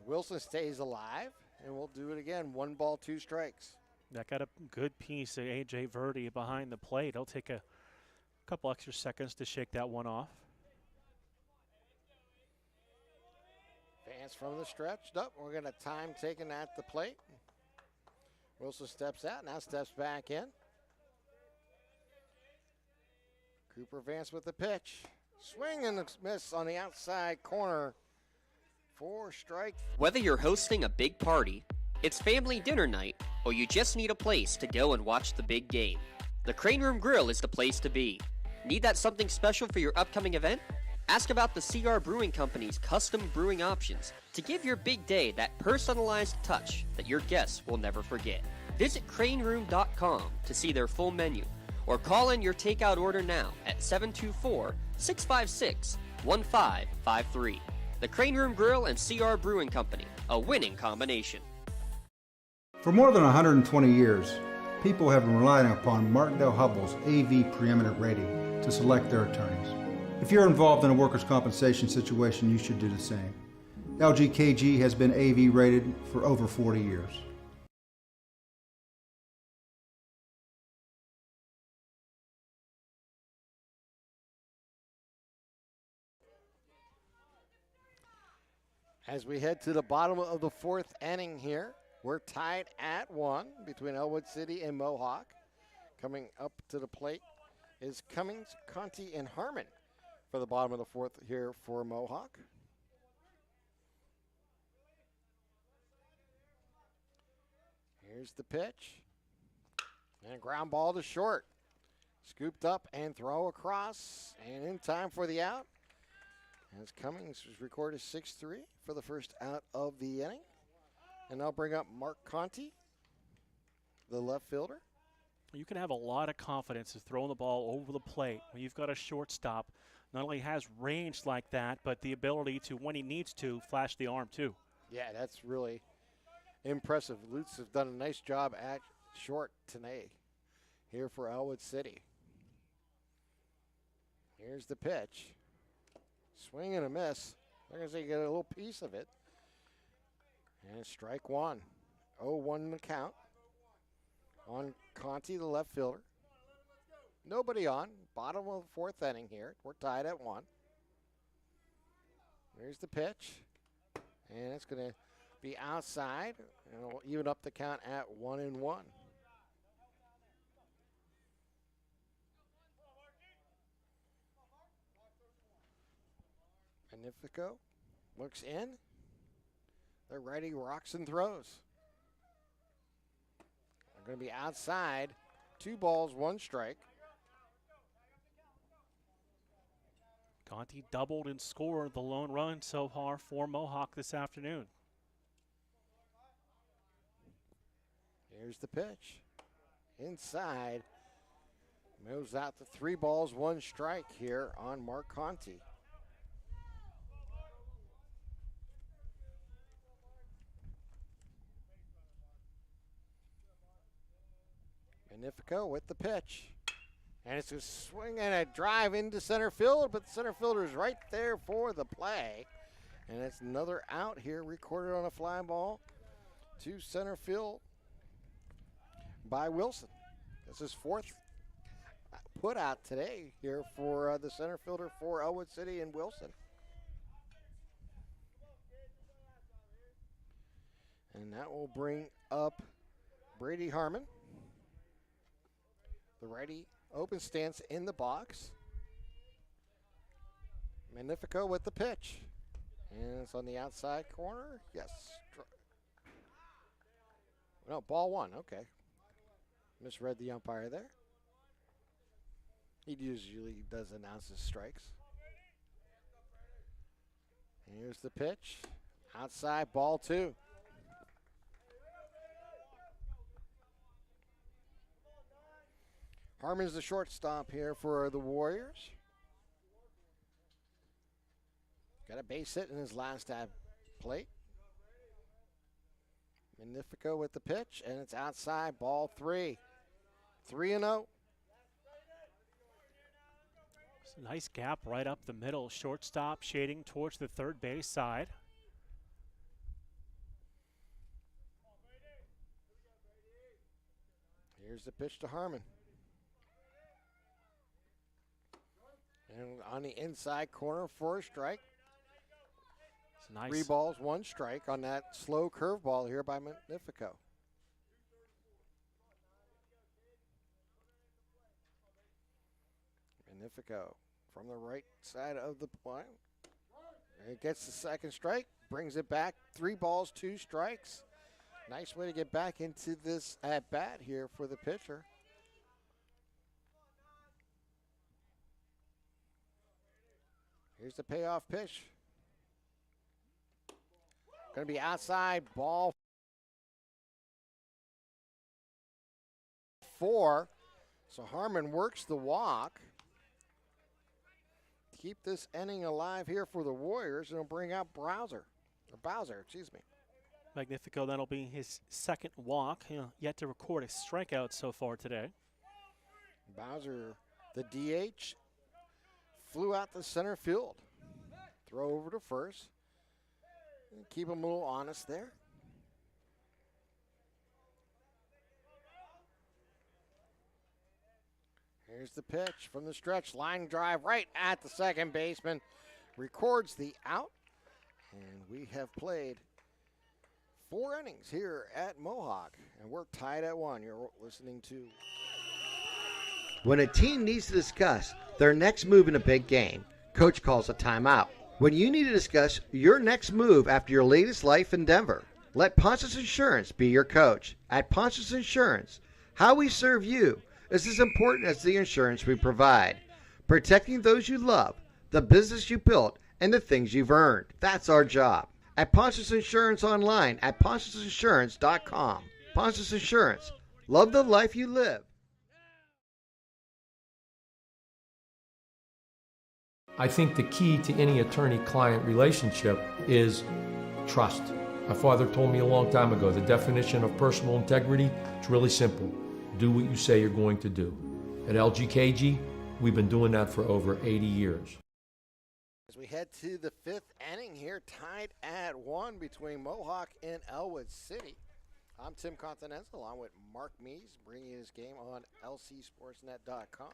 Wilson stays alive, and we'll do it again. 1 ball, 2 strikes. That got a good piece of A.J. Verdi behind the plate. It'll take a couple extra seconds to shake that one off. Vance from the stretch. Nope, we're going to time taken at the plate. Wilson steps out, now steps back in. Cooper Vance with the pitch. Swing and a miss on the outside corner for strike. Whether you're hosting a big party, it's family dinner night, or you just need a place to go and watch the big game, the Crane Room Grill is the place to be. Need that something special for your upcoming event? Ask about the CR Brewing Company's custom brewing options to give your big day that personalized touch that your guests will never forget. Visit craneroom.com to see their full menu, or call in your takeout order now at 724-656-1553. The Crane Room Grill and CR Brewing Company, a winning combination. For more than 120 years, people have been relying upon Martindale Hubbell's AV preeminent rating to select their attorneys. If you're involved in a workers' compensation situation, you should do the same. LGKG has been AV rated for over 40 years. As we head to the bottom of the 4th inning here, we're tied at 1 between Ellwood City and Mohawk. Coming up to the plate is Cummings, Conti, and Harmon for the bottom of the 4th here for Mohawk. Here's the pitch. And a ground ball to short. Scooped up and throw across, and in time for the out. As Cummings was recorded 6-3 for the first out of the inning. And I'll bring up Mark Conti, the left fielder. You can have a lot of confidence in throwing the ball over the plate when you've got a shortstop. Not only has range like that, but the ability to, when he needs to, flash the arm too. Yeah, that's really impressive. Lutz have done a nice job at short tonight here for Ellwood City. Here's the pitch. Swing and a miss. They're going to say you get a little piece of it. And strike 1. 0-1 the count on Conti, the left fielder. Nobody on. Bottom of the 4th inning here. We're tied at 1. There's the pitch. And it's going to be outside. And it'll even up the count at 1-1. Magnifico looks in. They're ready, rocks and throws. They're going to be outside. 2 balls, 1 strike. Conti doubled and scored the lone run so far for Mohawk this afternoon. Here's the pitch. Inside. Moves out to 3 balls, 1 strike here on Mark Conti. Magnifico with the pitch. And it's a swing and a drive into center field, but the center fielder is right there for the play. And it's another out here recorded on a fly ball to center field by Wilson. This is 4th put out today here for the center fielder for Ellwood City and Wilson. And that will bring up Brady Harmon. The righty open stance in the box. Magnifico with the pitch. And it's on the outside corner. Yes. No, ball 1. Okay. Misread the umpire there. He usually does announce his strikes. And here's the pitch. Outside, ball 2. Harmon's the shortstop here for the Warriors. Got a base hit in his last at plate. Magnifico with the pitch, and it's outside, ball 3. 3-0. It's a nice gap right up the middle. Shortstop shading towards the third base side. Here's the pitch to Harmon. And on the inside corner for a strike. It's nice. 3 balls, 1 strike on that slow curveball here by Magnifico. Magnifico from the right side of the line. It gets the second strike, brings it back. 3 balls, 2 strikes. Nice way to get back into this at bat here for the pitcher. Here's the payoff pitch. Going to be outside, ball 4. So Harmon works the walk. Keep this inning alive here for the Warriors, and it'll bring out Bowser, excuse me. Magnifico, that'll be his second walk. Yet to record a strikeout so far today. Bowser, the DH, flew out to center field. Throw over to first. Keep him a little honest there. Here's the pitch from the stretch. Line drive right at the second baseman. Records the out. And we have played 4 innings here at Mohawk. And we're tied at 1. You're listening to... When a team needs to discuss their next move in a big game, Coach calls a timeout. When you need to discuss your next move after your latest life endeavor, let Ponce's Insurance be your coach. At Ponce's Insurance, how we serve you is as important as the insurance we provide. Protecting those you love, the business you built, and the things you've earned. That's our job. At Ponce's Insurance online at poncesinsurance.com. Ponce's Insurance. Love the life you live. I think the key to any attorney-client relationship is trust. My father told me a long time ago, the definition of personal integrity is really simple. Do what you say you're going to do. At LGKG, we've been doing that for over 80 years. As we head to the 5th inning here, tied at 1 between Mohawk and Ellwood City. I'm Tim Continental, along with Mark Mees, bringing his game on lcsportsnet.com.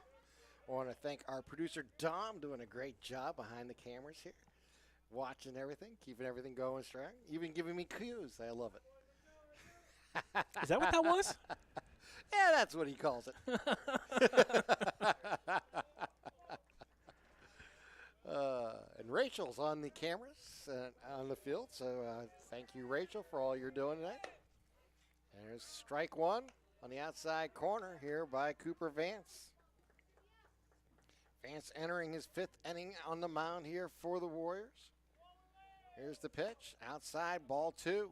I want to thank our producer, Dom, doing a great job behind the cameras here, watching everything, keeping everything going strong, even giving me cues. I love it. Is that what that was? Yeah, that's what he calls it. And Rachel's on the cameras on the field, so thank you, Rachel, for all you're doing tonight. And there's strike one on the outside corner here by Cooper Vance. Vance entering his 5th inning on the mound here for the Warriors. Here's the pitch, outside, ball 2.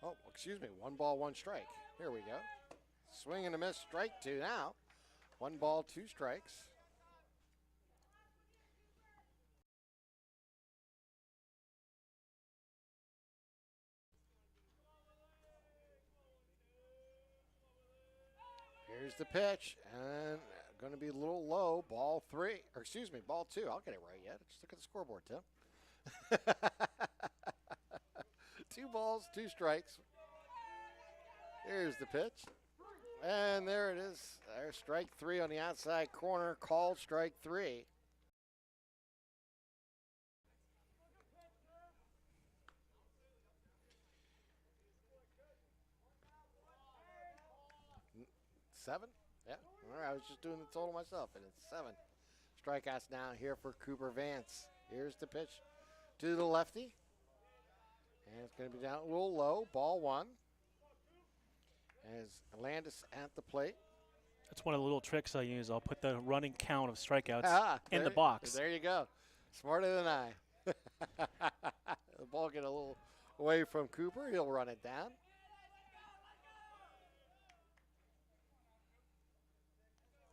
Oh, excuse me, 1 ball, 1 strike. Here we go. Swing and a miss, strike 2 now. 1 ball, 2 strikes. Here's the pitch, and going to be a little low. Ball 3, or excuse me, ball 2. I'll get it right yet. Just look at the scoreboard, Tim. 2 balls, 2 strikes. Here's the pitch. And there it is. There's strike 3 on the outside corner. Called strike 3. Seven? Yeah. All right, I was just doing the total myself, and it's 7. Strikeouts now here for Cooper Vance. Here's the pitch to the lefty. And it's going to be down a little low. Ball 1. As Landis at the plate. That's one of the little tricks I use. I'll put the running count of strikeouts in the box. There you go. Smarter than I. The ball get a little away from Cooper. He'll run it down.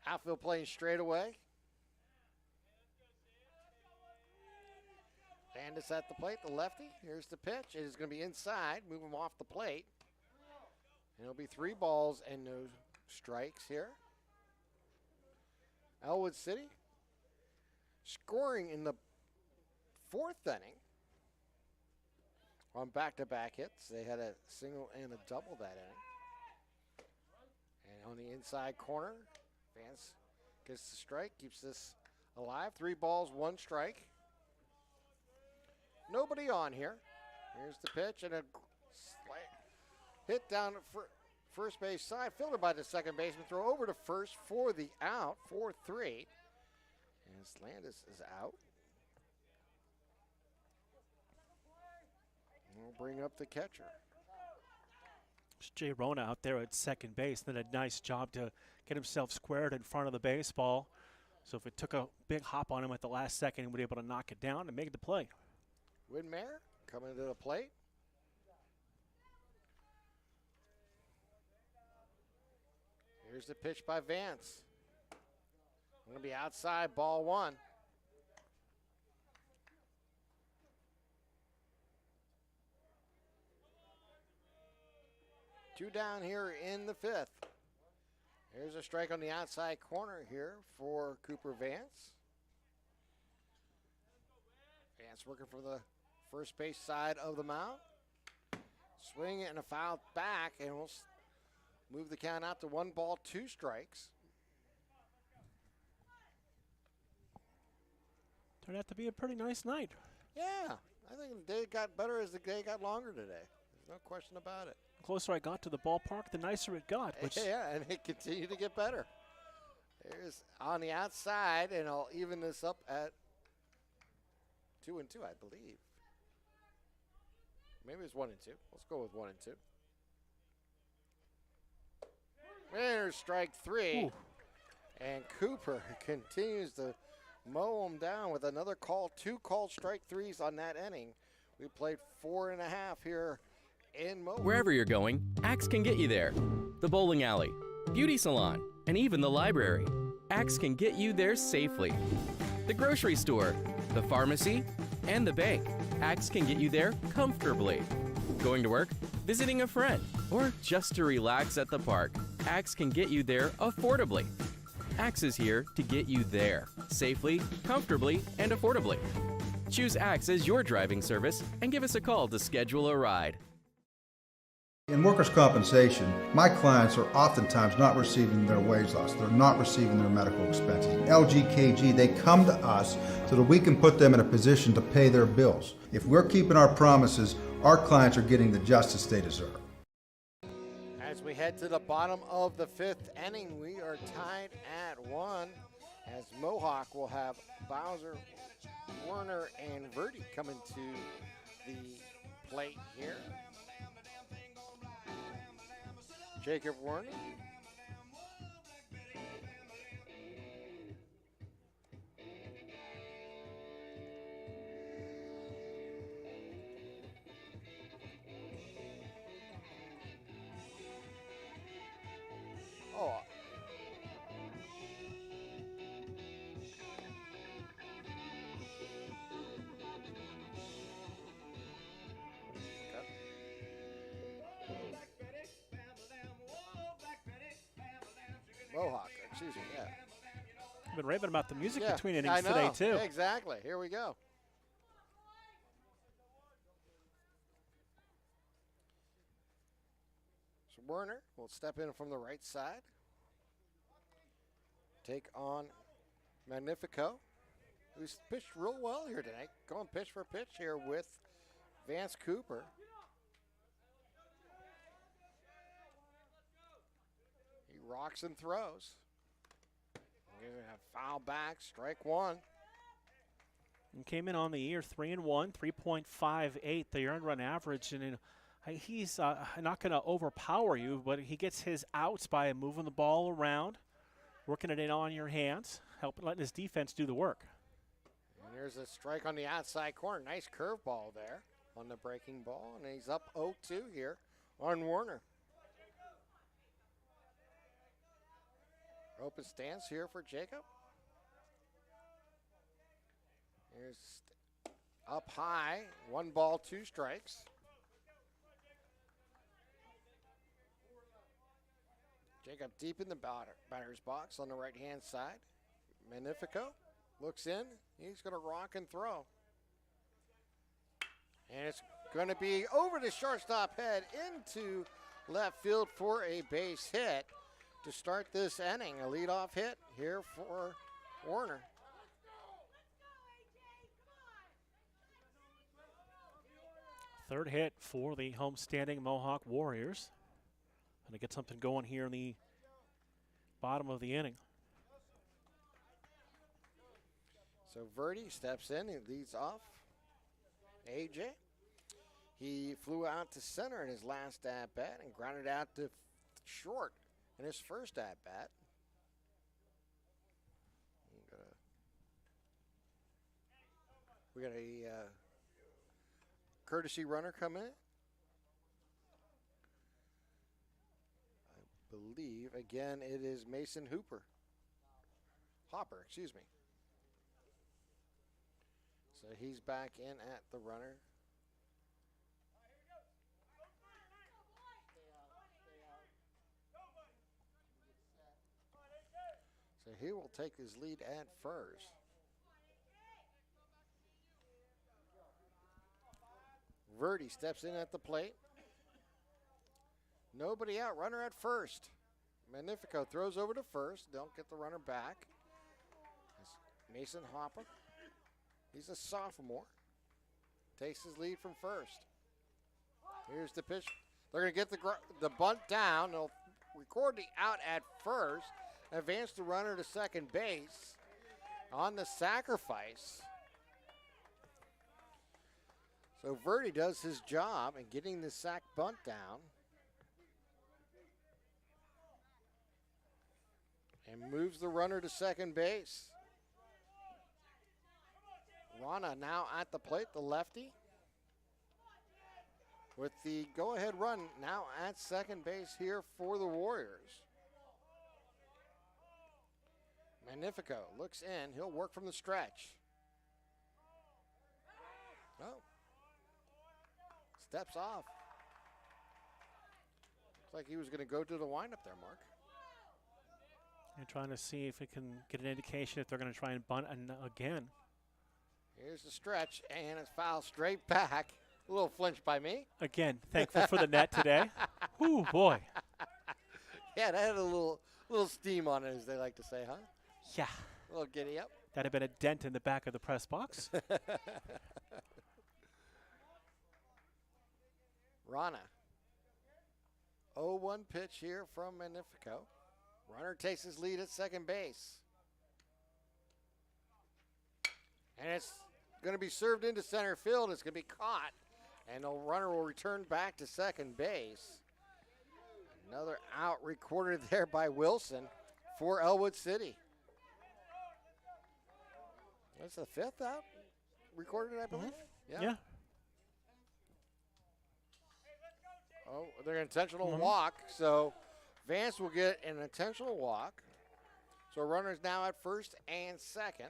Outfield playing straight away. Landis at the plate, the lefty. Here's the pitch. It is going to be inside. Move him off the plate. And it'll be 3 balls and no strikes here. Ellwood City scoring in the 4th inning on back-to-back hits. They had a single and a double that inning. And on the inside corner, Vance gets the strike, keeps this alive. 3 balls, 1 strike. Nobody on here. Here's the pitch and a hit down first base side, fielded by the second baseman. Throw over to first for the out, 4-3. And Landis is out. We'll bring up the catcher. It's Jay Rona out there at second base. Did a nice job to get himself squared in front of the baseball. So if it took a big hop on him at the last second, he would be able to knock it down and make the play. Widmer coming to the plate. Here's the pitch by Vance. Going to be outside, ball 1. Two down here in the 5th. Here's a strike on the outside corner here for Cooper Vance. Vance working for the first base side of the mound. Swing and a foul back, and we'll move the count out to 1 ball, 2 strikes. Turned out to be a pretty nice night. Yeah, I think the day got better as the day got longer today. There's no question about it. The closer I got to the ballpark, the nicer it got. Which yeah, and it continued to get better. There's on the outside, and I'll even this up at 2-2, I believe. Maybe it's 1-2. Let's go with 1-2. There's strike 3. Ooh. And Cooper continues to mow him down with another call. 2 called strike 3s on that inning. We played 4.5 here in Mohawk. Wherever you're going, Axe can get you there. The bowling alley, beauty salon, and even the library. Axe can get you there safely. The grocery store, the pharmacy, and the bank. Axe can get you there comfortably. Going to work, visiting a friend, or just to relax at the park. Axe can get you there affordably. Axe is here to get you there safely, comfortably, and affordably. Choose Axe as your driving service and give us a call to schedule a ride. In workers' compensation, my clients are oftentimes not receiving their wage loss. They're not receiving their medical expenses. LGKG, they come to us so that we can put them in a position to pay their bills. If we're keeping our promises, our clients are getting the justice they deserve. As we head to the bottom of the 5th inning. We are tied at 1 as Mohawk will have Bowser, Werner, and Verdi coming to the plate here. Jacob Werner. Oh. Mohawk, excuse me, yeah. I've been raving about the music Yeah, between I innings know, today, too. Exactly. Here we go. So Werner will step in from the right side. Take on Magnifico, who's pitched real well here tonight. Going pitch for pitch here with Vance Cooper. He rocks and throws. He's going to have foul back, strike one. And came in on the year 3-1, 3.58 the earned run average, and he's not going to overpower you, but he gets his outs by moving the ball around, working it in on your hands, letting his defense do the work. And there's a strike on the outside corner. Nice curveball there on the breaking ball, and he's up 0-2 here on Werner. Open stance here for Jacob. Here's up high, 1 ball, 2 strikes. Jacob deep in the batter's box on the right-hand side. Magnifico looks in. He's going to rock and throw. And it's going to be over the shortstop head into left field for a base hit to start this inning. A leadoff hit here for Werner. Third hit for the homestanding Mohawk Warriors. Going to get something going here in the bottom of the inning. So Verdi steps in, he leads off. AJ, he flew out to center in his last at-bat and grounded out to short in his first at-bat. We got a courtesy runner come in. I believe, again, it is Mason Hopper, excuse me. So he's back in at the runner. So he will take his lead at first. Verdi steps in at the plate. Nobody out, runner at first. Magnifico throws over to first. Don't get the runner back. It's Mason Hopper. He's a sophomore. Takes his lead from first. Here's the pitch. They're going to get the bunt down. They'll record the out at first. Advance the runner to second base on the sacrifice. So Verdi does his job in getting the sac bunt down. And moves the runner to second base. Rana now at the plate, the lefty. With the go-ahead run now at second base here for the Warriors. Magnifico looks in. He'll work from the stretch. Oh. Steps off. Looks like he was going to go to the windup there, Mark. And trying to see if it can get an indication if they're going to try and bunt again. Here's the stretch, and it's fouled straight back. A little flinch by me. Again, thankful for the net today. Ooh, boy. Yeah, that had a little steam on it, as they like to say, huh? Yeah. A little giddy up. That'd have been a dent in the back of the press box. Rana. 0-1 pitch here from Magnifico. Runner takes his lead at second base. And it's going to be served into center field. It's going to be caught. And the runner will return back to second base. Another out recorded there by Wilson for Ellwood City. That's the 5th out recorded, I believe. Yeah. Oh, they're an intentional walk. So Vance will get an intentional walk. So runner's now at first and second.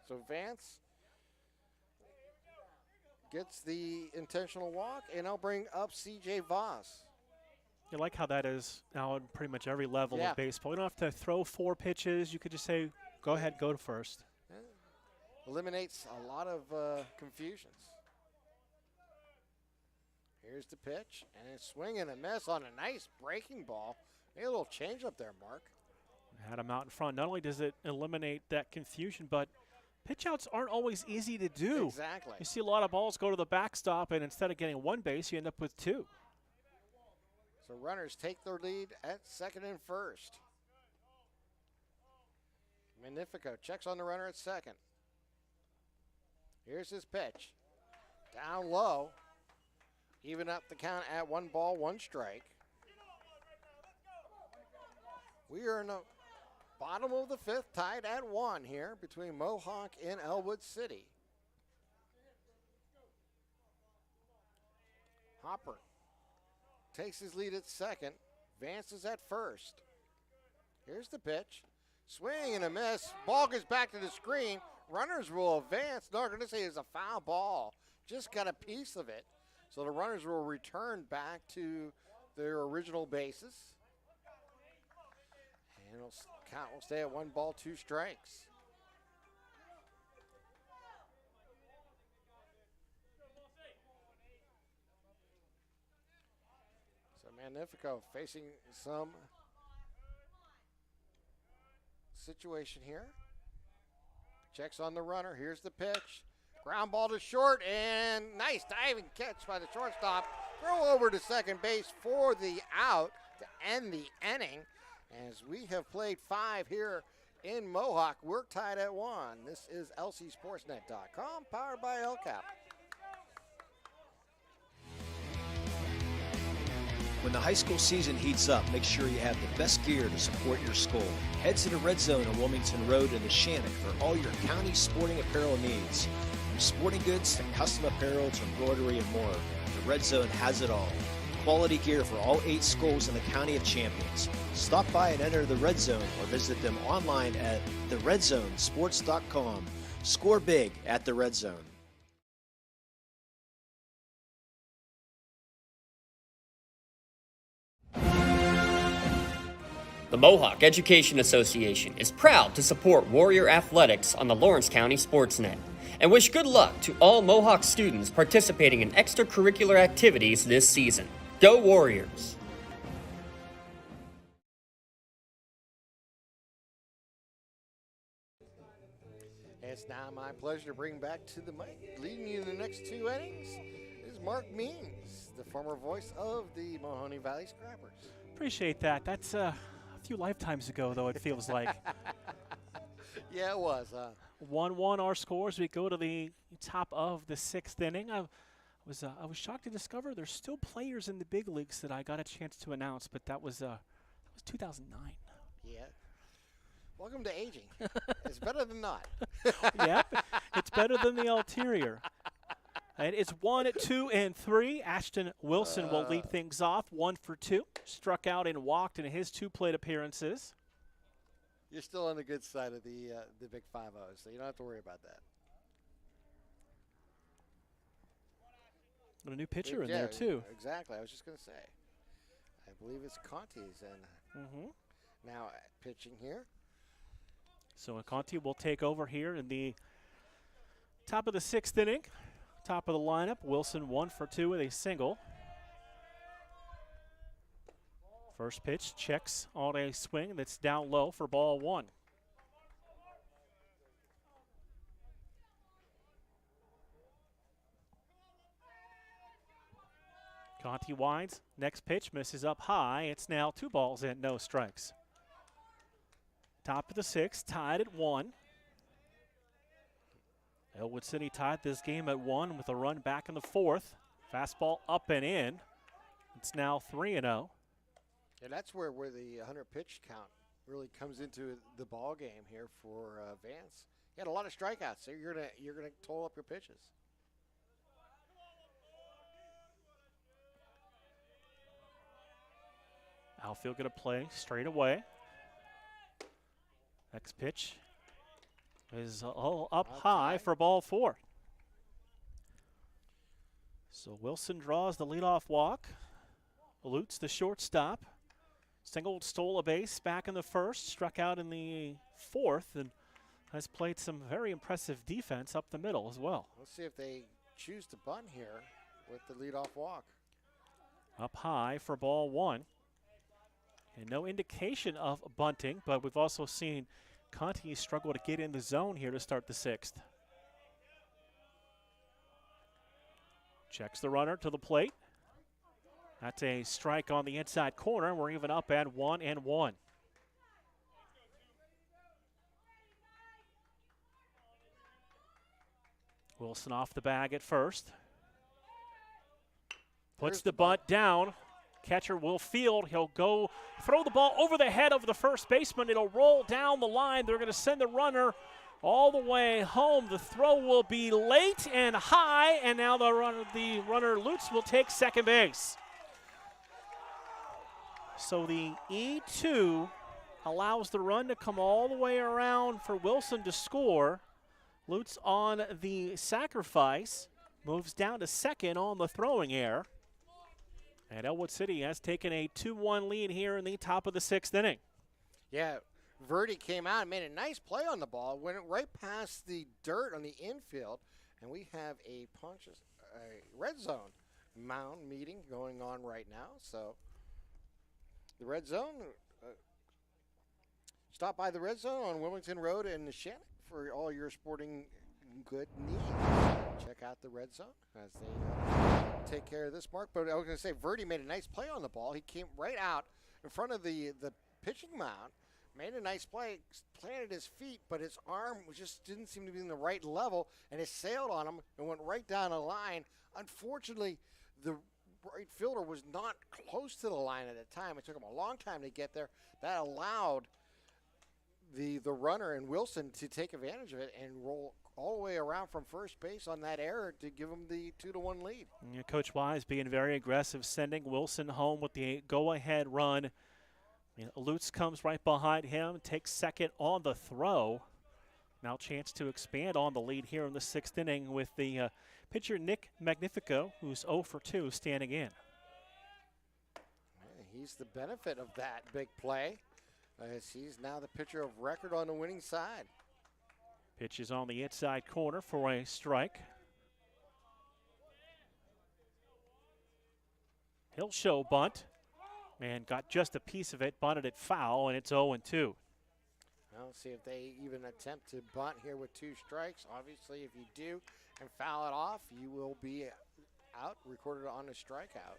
So Vance gets the intentional walk, and I'll bring up C.J. Voss. You like how that is now at pretty much every level of baseball. You don't have to throw 4 pitches. You could just say, go ahead, go to first. Yeah. Eliminates a lot of confusions. Here's the pitch, and it's swing and a miss on a nice breaking ball. Maybe a little change up there, Mark. Had him out in front. Not only does it eliminate that confusion, but pitch outs aren't always easy to do. Exactly. You see a lot of balls go to the backstop, and instead of getting 1 base, you end up with 2. So runners take their lead at second and first. Magnifico checks on the runner at second. Here's his pitch. Down low. Even up the count at 1 ball, 1 strike. We are in the bottom of the 5th, tied at 1 here between Mohawk and Ellwood City. Hopper takes his lead at second. Vance is at first. Here's the pitch. Swing and a miss. Ball goes back to the screen. Runners will advance. No, going to say it's a foul ball. Just got a piece of it. So the runners will return back to their original bases. And count will stay at 1 ball, 2 strikes. So Magnifico facing some situation here. Checks on the runner. Here's the pitch. Ground ball to short, and nice diving catch by the shortstop. Throw over to second base for the out to end the inning. As we have played 5 here in Mohawk, we're tied at 1. This is LCSportsNet.com, powered by LCAP. When the high school season heats up, make sure you have the best gear to support your school. Head to the Red Zone on Wilmington Road in the Shannock for all your county sporting apparel needs. From sporting goods to custom apparel to embroidery and more, the Red Zone has it all. Quality gear for all 8 schools in the County of Champions. Stop by and enter the Red Zone or visit them online at theredzonesports.com. Score big at the Red Zone. The Mohawk Education Association is proud to support Warrior Athletics on the Lawrence County SportsNet and wish good luck to all Mohawk students participating in extracurricular activities this season. Go Warriors! It's now my pleasure to bring back to the mic, leading you in the next 2 innings, is Mark Means, the former voice of the Mahoney Valley Scrappers. Appreciate that. That's a few lifetimes ago, though, it feels like. Yeah, it was. 1-1 our scores. We go to the top of the 6th inning. I was shocked to discover there's still players in the big leagues that I got a chance to announce, but that was 2009. Yeah. Welcome to aging. It's better than not. Yep, it's better than the ulterior. And it's 1, 2, and 3. Ashton Wilson will lead things off. 1 for 2. Struck out and walked in his 2 plate appearances. You're still on the good side of the big 5-0, so you don't have to worry about that. And a new pitcher in there, too. Exactly. I was just going to say. I believe it's Conti's now pitching here. So Conti will take over here in the top of the 6th inning. Top of the lineup, Wilson 1 for 2 with a single. First pitch checks on a swing that's down low for ball 1. Conti winds. Next pitch misses up high. It's now 2 balls and no strikes. Top of the 6th, tied at 1. Ellwood City tied this game at 1 with a run back in the 4th. Fastball up and in. It's now 3-0. Yeah, that's where the 100 pitch count really comes into the ball game here for Vance. He had a lot of strikeouts, so you're gonna total up your pitches. Outfield going to play straight away. Next pitch is all up high for ball 4. So Wilson draws the leadoff walk. Lutz, the shortstop. Singled, stole a base back in the 1st, struck out in the 4th, and has played some very impressive defense up the middle as well. Let's see if they choose to bunt here with the leadoff walk. Up high for ball 1. And no indication of bunting, but we've also seen Conti struggle to get in the zone here to start the 6th. Checks the runner to the plate. That's a strike on the inside corner. We're even up at 1-1. Wilson off the bag at first. Puts the bunt down. Catcher will field. He'll go throw the ball over the head of the first baseman. It'll roll down the line. They're going to send the runner all the way home. The throw will be late and high, and now the runner Lutz will take second base. So the E2 allows the run to come all the way around for Wilson to score. Lutz on the sacrifice moves down to second on the throwing error. And Ellwood City has taken a 2-1 lead here in the top of the 6th inning. Yeah, Verdi came out and made a nice play on the ball, went right past the dirt on the infield, and we have a red zone mound meeting going on right now. So the red zone, stop by the red zone on Wilmington Road in Shannon for all your sporting good needs. Check out the red zone as they take care of this, Mark. But I was going to say, Verdi made a nice play on the ball. He came right out in front of the pitching mound, made a nice play, planted his feet, but his arm just didn't seem to be in the right level, and it sailed on him and went right down the line. Unfortunately, the right fielder was not close to the line at the time. It took him a long time to get there. That allowed the runner and Wilson to take advantage of it and roll all the way around from first base on that error to give him the 2-1 lead. Yeah, Coach Wise being very aggressive, sending Wilson home with the go-ahead run. Lutz comes right behind him, takes second on the throw. Now chance to expand on the lead here in the 6th inning with the pitcher Nick Magnifico, who's 0 for 2, standing in. He's the benefit of that big play, as he's now the pitcher of record on the winning side. Pitch is on the inside corner for a strike. He'll show bunt, and got just a piece of it, bunted it foul, and it's 0-2. Well, see if they even attempt to bunt here with 2 strikes. Obviously, if you do and foul it off, you will be out, recorded on a strikeout.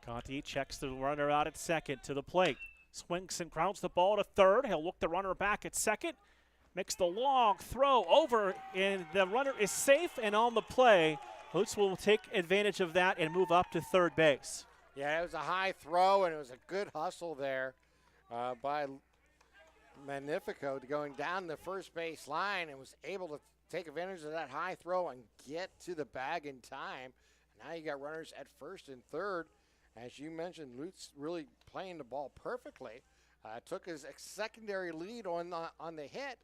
Conti checks the runner out at second to the plate. Swings and grounds the ball to third. He'll look the runner back at second. Makes the long throw over, and the runner is safe and on the play. Lutz will take advantage of that and move up to third base. Yeah, it was a high throw, and it was a good hustle there by Magnifico going down the first base line and was able to take advantage of that high throw and get to the bag in time. Now you got runners at first and third. As you mentioned, Lutz really playing the ball perfectly. Took his secondary lead on the hit,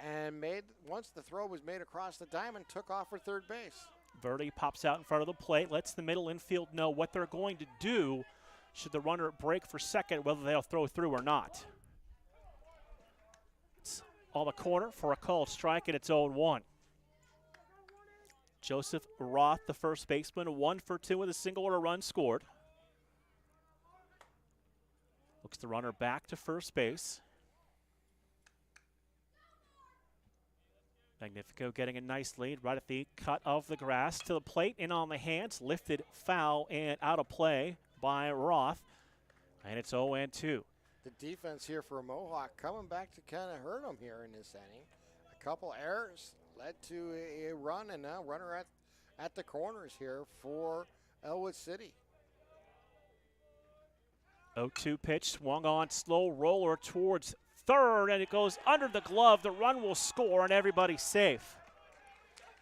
and once the throw was made across the diamond, took off for third base. Verdi pops out in front of the plate, lets the middle infield know what they're going to do should the runner break for second, whether they'll throw through or not. It's on the corner for a called strike, and it's 0-1. Joseph Roth, the first baseman, 1 for 2 with a single and a run scored. Looks the runner back to first base. Magnifico getting a nice lead right at the cut of the grass to the plate, in on the hands, lifted foul and out of play by Roth, and it's 0-2. The defense here for Mohawk coming back to kind of hurt them here in this inning. A couple errors led to a run, and now runner at the corners here for Ellwood City. 0-2 pitch, swung on, slow roller towards third, and it goes under the glove. The run will score, and everybody's safe.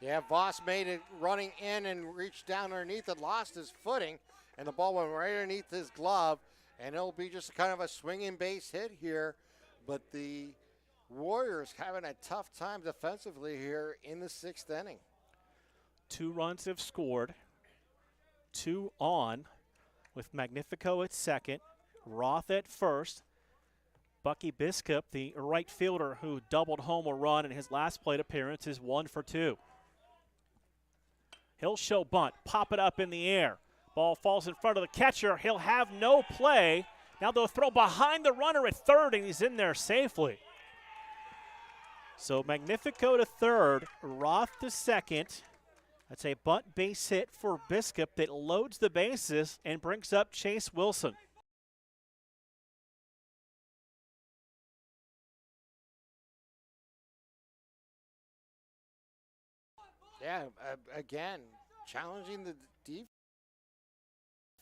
Yeah, Voss made it running in and reached down underneath it, lost his footing, and the ball went right underneath his glove, and it'll be just kind of a swinging base hit here. But the Warriors having a tough time defensively here in the 6th inning. 2 runs have scored, 2 on, with Magnifico at second, Roth at first. Bucky Biskup, the right fielder who doubled home a run in his last plate appearance, is 1 for 2. He'll show bunt, pop it up in the air. Ball falls in front of the catcher. He'll have no play. Now they'll throw behind the runner at third, and he's in there safely. So Magnifico to third, Roth to second. That's a bunt base hit for Biskup that loads the bases and brings up Chase Wilson. Yeah, again, challenging the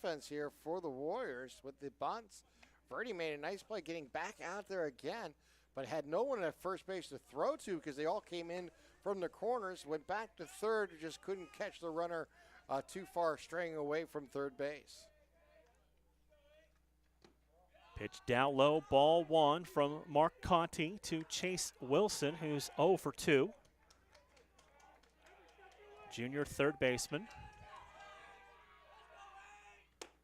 defense here for the Warriors with the bunts. Verdi made a nice play getting back out there again, but had no one at first base to throw to because they all came in from the corners, went back to third, just couldn't catch the runner too far, straying away from third base. Pitch down low, ball 1 from Mark Conti to Chase Wilson, who's 0 for 2. Junior third baseman.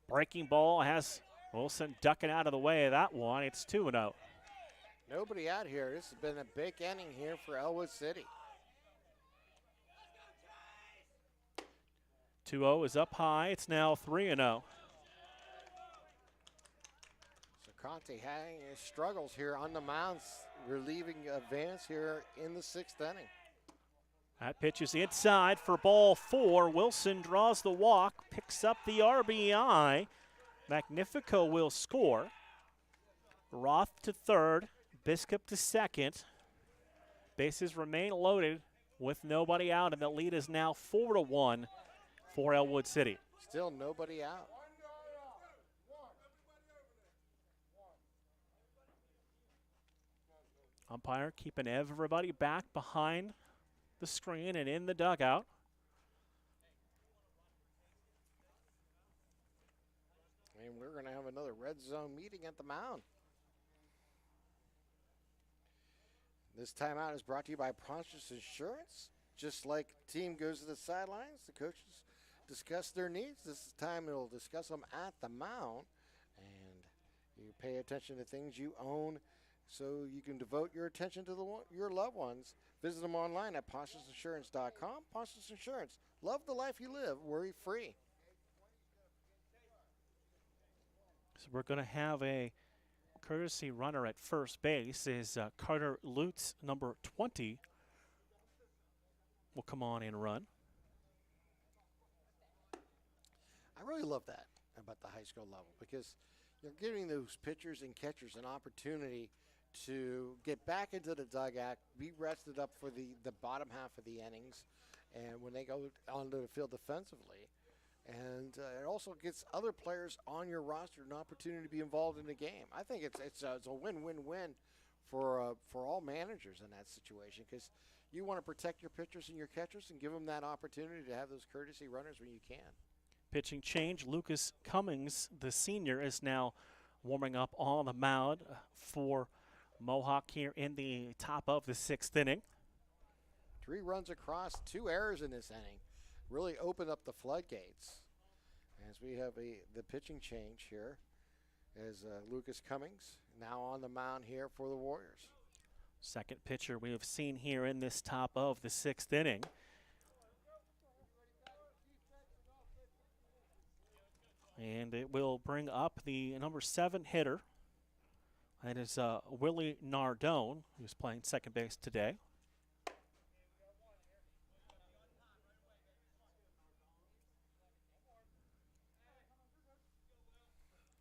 Breaking ball has Wilson ducking out of the way of that one. It's 2-0. Nobody out here. This has been a big inning here for Ellwood City. 2-0 is up high. It's now 3-0. So Conte having his struggles here on the mound, relieving advance here in the 6th inning. That pitch is inside for ball 4. Wilson draws the walk, picks up the RBI. Magnifico will score. Roth to third, Biskup to second. Bases remain loaded with nobody out, and the lead is now 4-1 for Ellwood City. Still nobody out. Umpire keeping everybody back behind the screen and in the dugout. And we're going to have another red zone meeting at the mound. This timeout is brought to you by Pontius Insurance. Just like the team goes to the sidelines, the coaches discuss their needs. This is time they'll discuss them at the mound. And you pay attention to things you own so you can devote your attention to your loved ones. Visit them online at PontiusInsurance.com. Pontius Insurance. Love the life you live, worry-free. So we're going to have a courtesy runner at first base. Is Carter Lutz, number 20, will come on and run. I really love that about the high school level because you're giving those pitchers and catchers an opportunity to get back into the dugout, be rested up for the bottom half of the innings, and when they go onto the field defensively. And it also gets other players on your roster an opportunity to be involved in the game. I think it's a win-win-win for all managers in that situation because you want to protect your pitchers and your catchers and give them that opportunity to have those courtesy runners when you can. Pitching change, Lucas Cummings, the senior, is now warming up on the mound for Mohawk here in the top of the 6th inning. 3 runs across, 2 errors in this inning. Really opened up the floodgates as we have the pitching change here as Lucas Cummings now on the mound here for the Warriors. Second pitcher we have seen here in this top of the 6th inning. And it will bring up the number 7 hitter. That is Willie Nardone, who's playing second base today.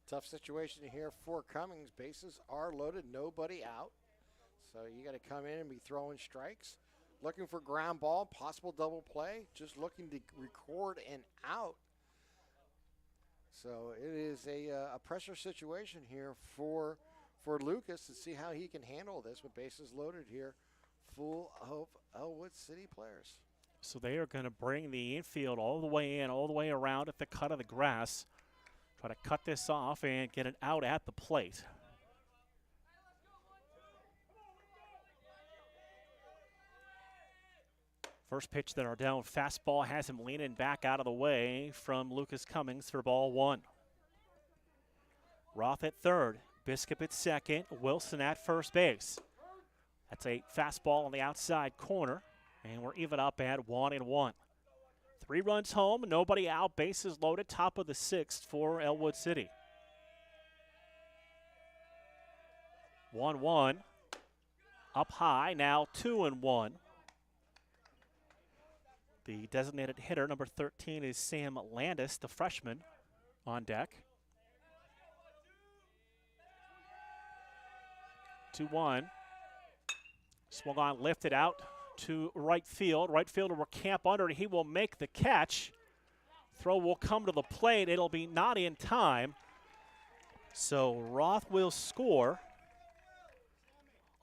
Tough situation here for Cummings. Bases are loaded, nobody out. So you got to come in and be throwing strikes. Looking for ground ball, possible double play. Just looking to record an out. So it is a pressure situation here for Lucas to see how he can handle this with bases loaded here, full of Ellwood City players. So they are going to bring the infield all the way in, all the way around at the cut of the grass. Try to cut this off and get it out at the plate. First pitch that Ardell fastball has him leaning back out of the way from Lucas Cummings for ball one. Roth at third, Biscup at second, Wilson at first base. That's a fastball on the outside corner, and we're even up at 1-1. 3 runs home, nobody out, bases loaded, top of the 6th for Ellwood City. 1-1, up high, now 2-1. The designated hitter, number 13, is Sam Landis, the freshman, on deck. 2-1, swung on, lifted out to right field. Right fielder will camp under. He will make the catch. Throw will come to the plate. It'll be not in time. So Roth will score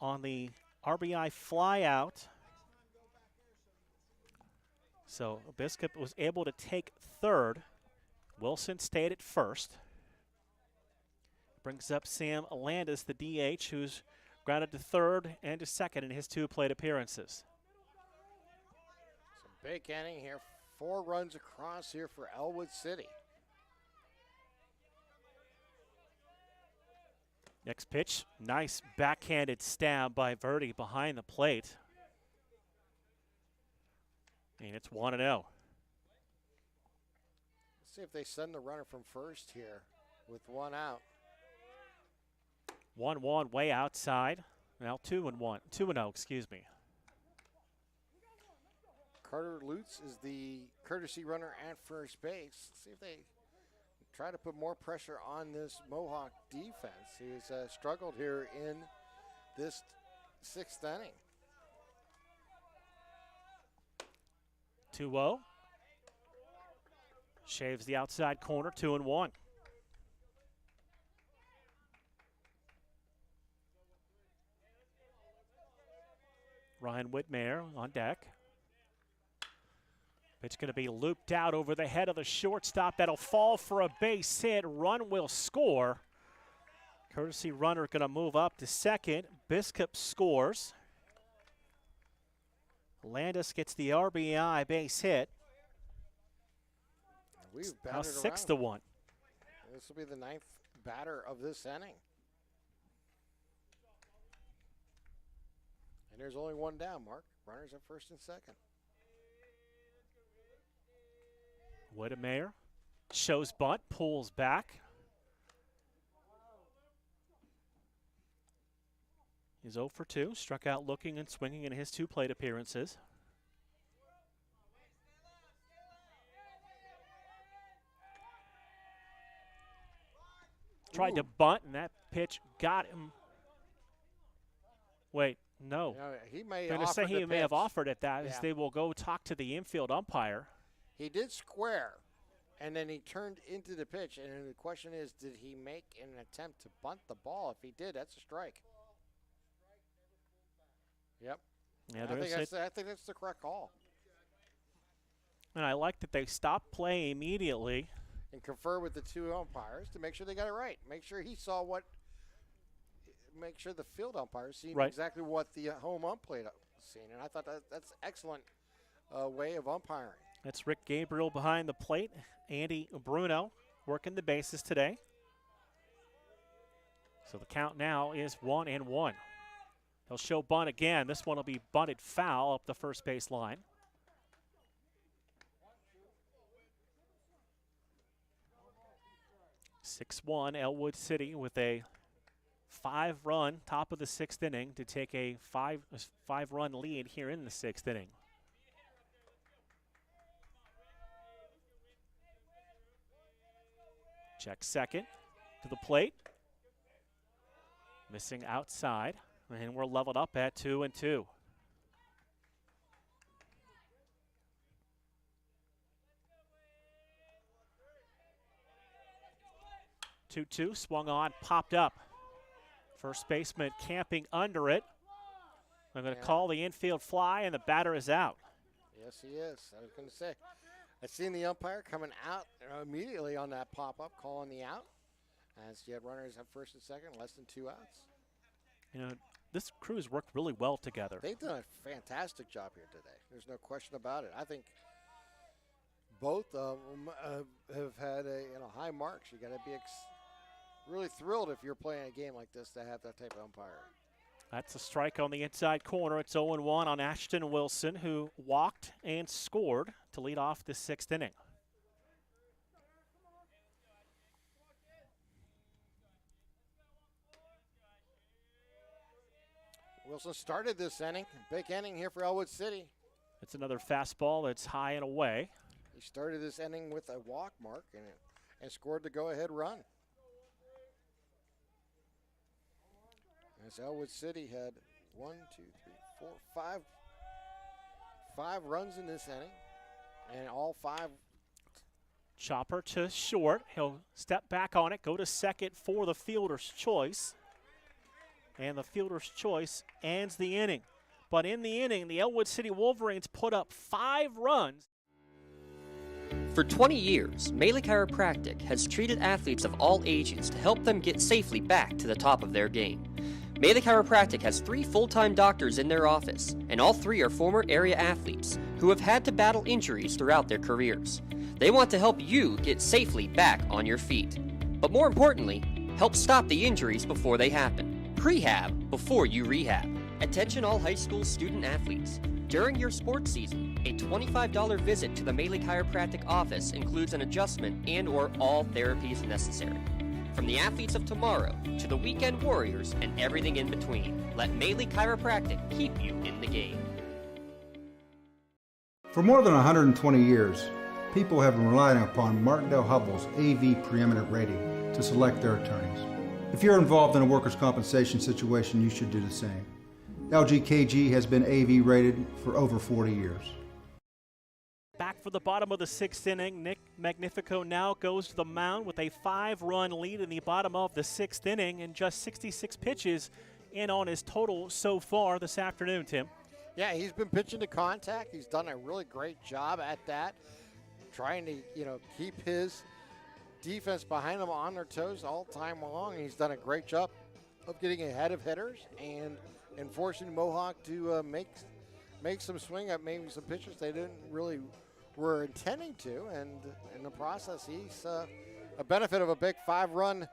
on the RBI fly out. So Biscup was able to take third. Wilson stayed at first. Brings up Sam Landis, the DH, who's grounded to third and to second in his 2 plate appearances. Big inning here, 4 runs across here for Ellwood City. Next pitch, nice backhanded stab by Verdi behind the plate. And it's 1-0. Let's see if they send the runner from first here with 1 out. 1-1 way outside. Now 2-1. 2-0, excuse me. Carter Lutz is the courtesy runner at first base. Let's see if they try to put more pressure on this Mohawk defense, who's struggled here in this 6th inning. 2-0. Shaves the outside corner, 2-1. Ryan Whitmire on deck. Pitch going to be looped out over the head of the shortstop. That'll fall for a base hit. Run will score. Courtesy runner going to move up to second. Biscup scores. Landis gets the RBI base hit. We've now batted 6-1. This will be the 9th batter of this inning. And there's only 1 down, Mark. Runners at first and second. Whitmire shows bunt, pulls back. He's 0 for 2, struck out looking and swinging in his 2 plate appearances. Tried to bunt, and that pitch got him. Wait, no. He may They're going to say he may have offered it. That as they will go talk to the infield umpire. He did square, and then he turned into the pitch. And the question is, did he make an attempt to bunt the ball? If he did, that's a strike. Yep. Yeah, I think that's the correct call. And I like that they stopped play immediately. And confer with the 2 umpires to make sure they got it right. Make sure he saw what. Make sure the field umpires seen exactly what the home umpire seen. And I thought that's excellent way of umpiring. That's Rick Gabriel behind the plate. Andy Bruno working the bases today. So the count now is 1-1. They'll show bunt again. This one will be bunted foul up the first base line. (6-1) Ellwood City with a 5-run top of the 6th inning to take a five-run lead here in the 6th inning. Check second. to the plate. Missing outside, and we're leveled up at 2-2. 2-2, swung on, popped up. First baseman camping under it. I'm going to call the infield fly, and the batter is out. Yes, he is. I was going to say, I seen the umpire coming out immediately on that pop-up, calling the out. As you had runners at first and second, less than 2 outs. You know, this crew has worked really well together. They've done a fantastic job here today. There's no question about it. I think both of them have had high marks. You got to be really thrilled if you're playing a game like this to have that type of umpire. That's a strike on the inside corner. It's 0-1 on Ashton Wilson, who walked and scored to lead off the 6th inning. Wilson started this inning. Big inning here for Ellwood City. It's another fastball that's high and away. He started this inning with a walk mark and scored the go-ahead run. As Ellwood City had 5 runs in this inning, and all 5. Chopper to short. He'll step back on it, go to second for the fielder's choice. And the fielder's choice ends the inning. But in the inning, the Ellwood City Wolverines put up 5 runs. For 20 years, Melee Chiropractic has treated athletes of all ages to help them get safely back to the top of their game. Melee Chiropractic has 3 full-time doctors in their office, and all 3 are former area athletes who have had to battle injuries throughout their careers. They want to help you get safely back on your feet. But more importantly, help stop the injuries before they happen. Prehab before you rehab. Attention all high school student athletes. During your sports season, a $25 visit to the Melee Chiropractic office includes an adjustment and/or all therapies necessary. From the athletes of tomorrow to the weekend warriors and everything in between, let Melee Chiropractic keep you in the game. For more than 120 years, people have been relying upon Martindale-Hubbell's AV preeminent rating to select their attorneys. If you're involved in a workers' compensation situation, you should do the same. LGKG has been AV rated for over 40 years. Back for the bottom of the 6th inning, Nick Magnifico now goes to the mound with a 5-run lead in the bottom of the 6th inning and just 66 pitches in on his total so far this afternoon, Tim. Yeah, he's been pitching to contact. He's done a really great job at that, trying to, keep his defense behind him on their toes all time long. He's done a great job of getting ahead of hitters and forcing Mohawk to make some swing at maybe some pitches they didn't really were intending to, and in the process, he's a benefit of a big 5-run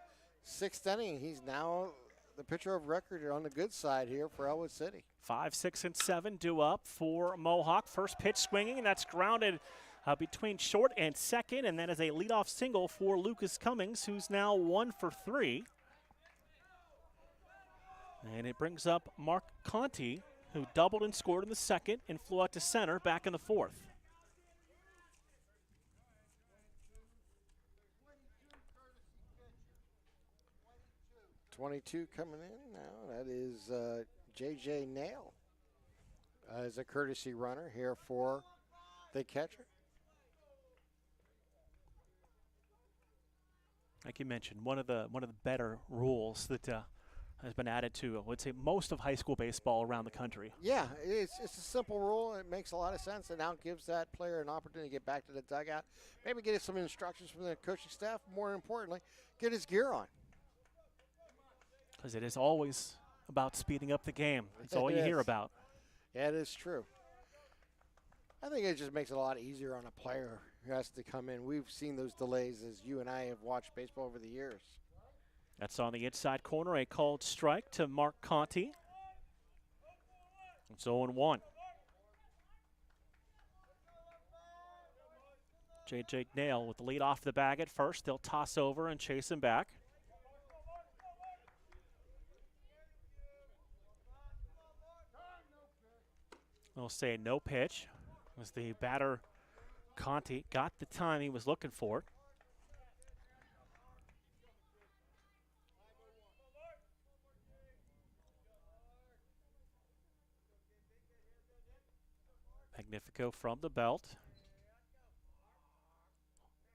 6th inning. He's now the pitcher of record on the good side here for Ellwood City. 5, 6, and 7 due up for Mohawk. First pitch swinging, and that's grounded between short and second, and that is a leadoff single for Lucas Cummings, who's now 1 for 3. And it brings up Mark Conti, who doubled and scored in the second and flew out to center back in the 4th. .22 coming in now. That is J.J. Nail as a courtesy runner here for the catcher. Like you mentioned, one of the better rules that has been added to, I would say, most of high school baseball around the country. Yeah, it's a simple rule. It makes a lot of sense. It now gives that player an opportunity to get back to the dugout, maybe get some instructions from the coaching staff. More importantly, get his gear on. Because it is always about speeding up the game. That's all you hear about. Yeah, it is true. I think it just makes it a lot easier on a player who has to come in. We've seen those delays as you and I have watched baseball over the years. That's on the inside corner, a called strike to Mark Conti. It's 0-1. J.J. Nail with the lead off the bag at first. They'll toss over and chase him back. We'll say no pitch as the batter, Conti, got the time he was looking for. Magnifico from the belt.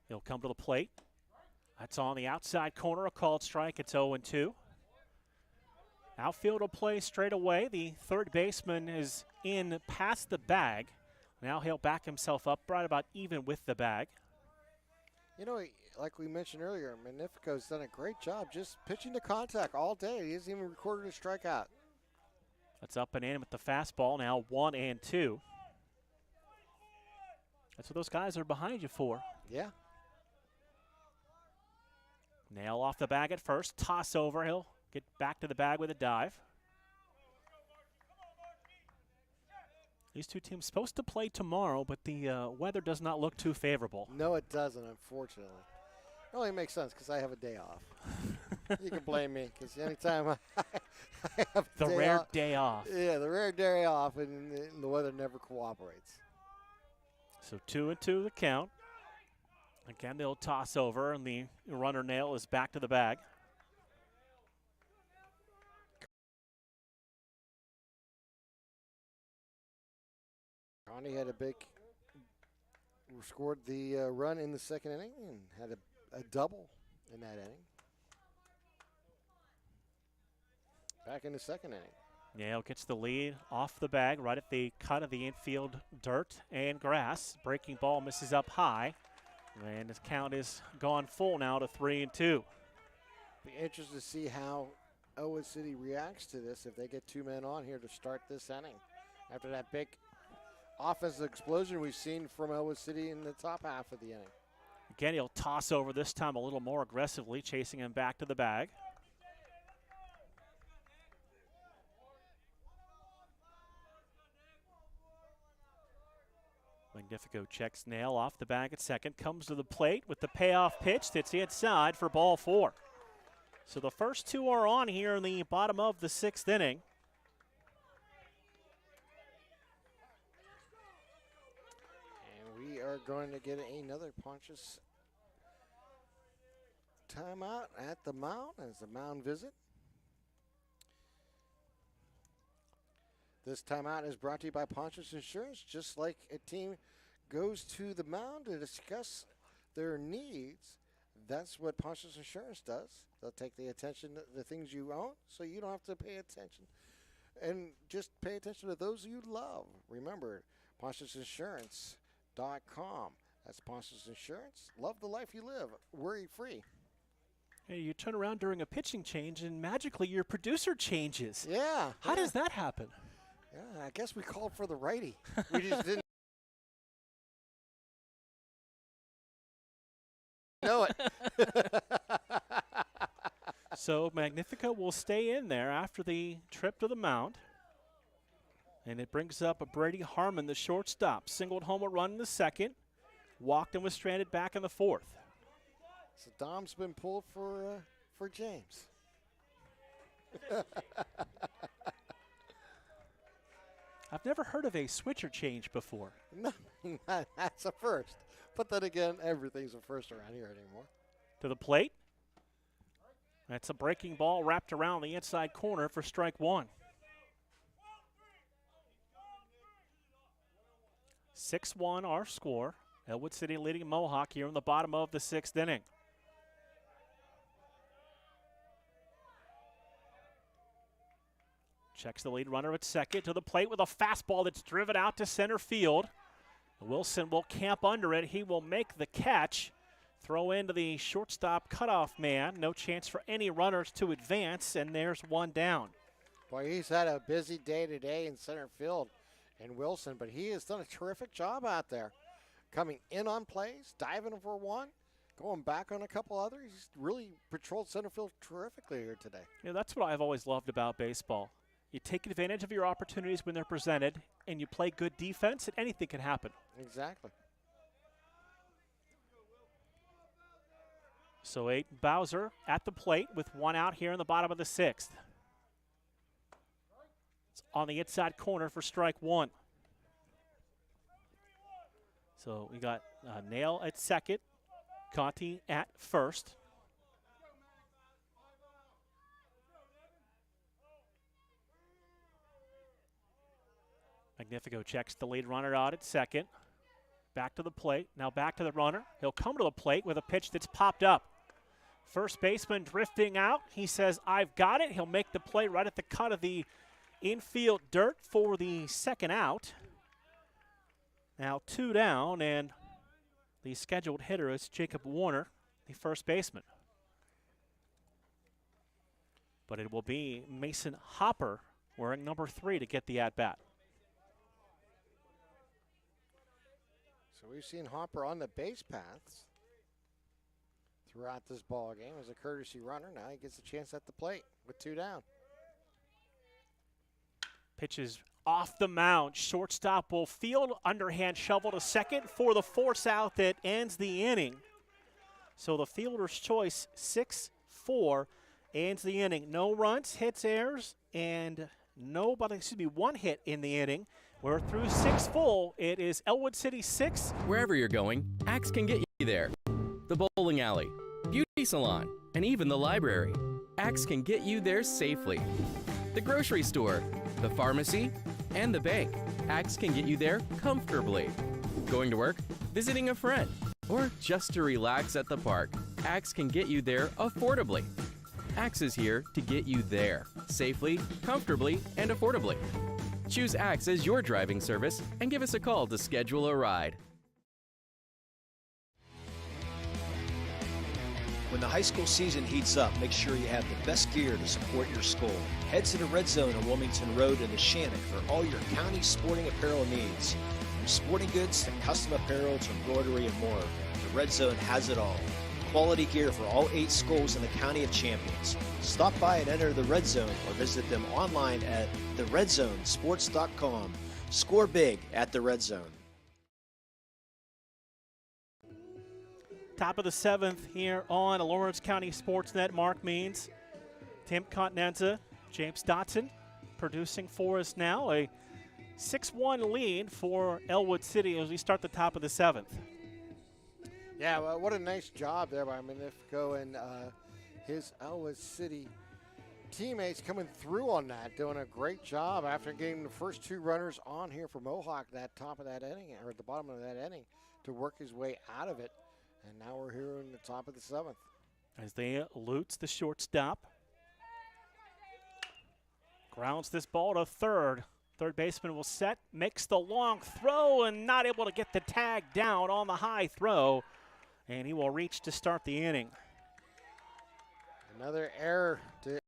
He'll come to the plate. That's on the outside corner, a called strike. It's 0-2. Outfield will play straight away. The third baseman is in past the bag. Now he'll back himself up right about even with the bag. You know, like we mentioned earlier, Magnifico's done a great job just pitching to contact all day. He hasn't even recorded a strikeout. That's up and in with the fastball, now 1-2. That's what those guys are behind you for. Yeah. Nail off the bag at first, toss over. He'll get back to the bag with a dive. These two teams supposed to play tomorrow, but the weather does not look too favorable. No, it doesn't, unfortunately. It only makes sense because I have a day off. You can blame me because anytime I have the rare day off. Yeah, the rare day off, and the weather never cooperates. So 2-2 the count. Again, they'll toss over, and the runner Nail is back to the bag. Connie had scored the run in the second inning and had a double in that inning. Back in the second inning. Nail gets the lead off the bag right at the cut of the infield dirt and grass. Breaking ball misses up high. And his count is gone full now to 3-2. Be interested to see how Ellwood City reacts to this if they get two men on here to start this inning. After that big offensive explosion we've seen from Ellwood City in the top half of the inning. Again, he'll toss over this time a little more aggressively, chasing him back to the bag. Magnifico checks Nail off the bag at second, comes to the plate with the payoff pitch that's inside for ball 4. So the first two are on here in the bottom of the 6th inning. And we are going to get another Pontius timeout at the mound as the mound visit. This timeout is brought to you by Pontius Insurance. Just like a team goes to the mound to discuss their needs, that's what Pontius Insurance does. They'll take the attention to the things you own so you don't have to pay attention. And just pay attention to those you love. Remember, PontiusInsurance.com. That's Pontius Insurance. Love the life you live. Worry-free. Hey, you turn around during a pitching change and magically your producer changes. Yeah. How does that happen? Yeah, I guess we called for the righty. We just didn't know it. So Magnifico will stay in there after the trip to the mound. And it brings up a Brady Harmon, the shortstop. Singled home a run in the second. Walked and was stranded back in the 4th. So Dom's been pulled for James. I've never heard of a switcher change before. No, that's a first. But then again, everything's a first around here anymore. To the plate. That's a breaking ball wrapped around the inside corner for strike 1. 6-1 our score. Ellwood City leading Mohawk here in the bottom of the 6th inning. Checks the lead runner at second to the plate with a fastball that's driven out to center field. Wilson will camp under it. He will make the catch. Throw into the shortstop cutoff man. No chance for any runners to advance, and there's one down. Boy, he's had a busy day today in center field in Wilson, but he has done a terrific job out there. Coming in on plays, diving for one, going back on a couple others. He's really patrolled center field terrifically here today. Yeah, that's what I've always loved about baseball. You take advantage of your opportunities when they're presented, and you play good defense, and anything can happen. Exactly. So Aiden Bowser at the plate with one out here in the bottom of the 6th. It's on the inside corner for strike 1. So we got Nail at second, Conti at first. Magnifico checks the lead runner out at second. Back to the plate. Now back to the runner. He'll come to the plate with a pitch that's popped up. First baseman drifting out. He says, I've got it. He'll make the play right at the cut of the infield dirt for the second out. Now 2 down, and the scheduled hitter is Jacob Warner, the first baseman. But it will be Mason Hopper wearing number 3 to get the at-bat. So we've seen Hopper on the base paths throughout this ball game as a courtesy runner. Now he gets a chance at the plate with 2 down. Pitches off the mound. Shortstop will field. Underhand shovel to second for the force out that ends the inning. So the fielder's choice, 6-4, ends the inning. No runs, hits, errors, and one hit in the inning. We're through 6 full. It is Ellwood City 6. Wherever you're going, Axe can get you there. The bowling alley, beauty salon, and even the library. Axe can get you there safely. The grocery store, the pharmacy, and the bank. Axe can get you there comfortably. Going to work, visiting a friend, or just to relax at the park. Axe can get you there affordably. Axe is here to get you there safely, comfortably, and affordably. Choose Axe as your driving service and give us a call to schedule a ride. When the high school season heats up, make sure you have the best gear to support your school. Head to the Red Zone on Wilmington Road in the Shannock for all your county sporting apparel needs. From sporting goods to custom apparel to embroidery and more, the Red Zone has it all. Quality gear for all 8 schools in the County of Champions. Stop by and enter the Red Zone or visit them online at theredzonesports.com. Score big at the Red Zone. Top of the 7th here on Lawrence County SportsNet. Mark Means, Tim Continenza, James Dotson producing for us now. A 6-1 lead for Ellwood City as we start the top of the 7th. Yeah, well, what a nice job there by Magnifico and his Ellwood City teammates coming through on that, doing a great job after getting the first 2 runners on here for Mohawk that top of that inning, or at the bottom of that inning, to work his way out of it. And now we're here in the top of the 7th. As they Lutz, the shortstop, grounds this ball to third. Third baseman will set, makes the long throw, and not able to get the tag down on the high throw. And he will reach to start the inning. Another error to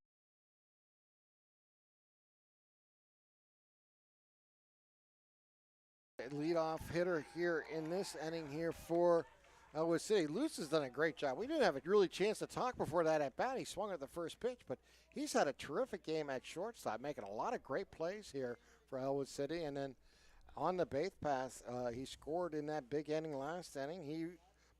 leadoff hitter here in this inning here for Ellwood City. Luce has done a great job. We didn't have a really chance to talk before that at bat. He swung at the first pitch, but he's had a terrific game at shortstop, making a lot of great plays here for Ellwood City. And then on the base pass, he scored in that big inning last inning. He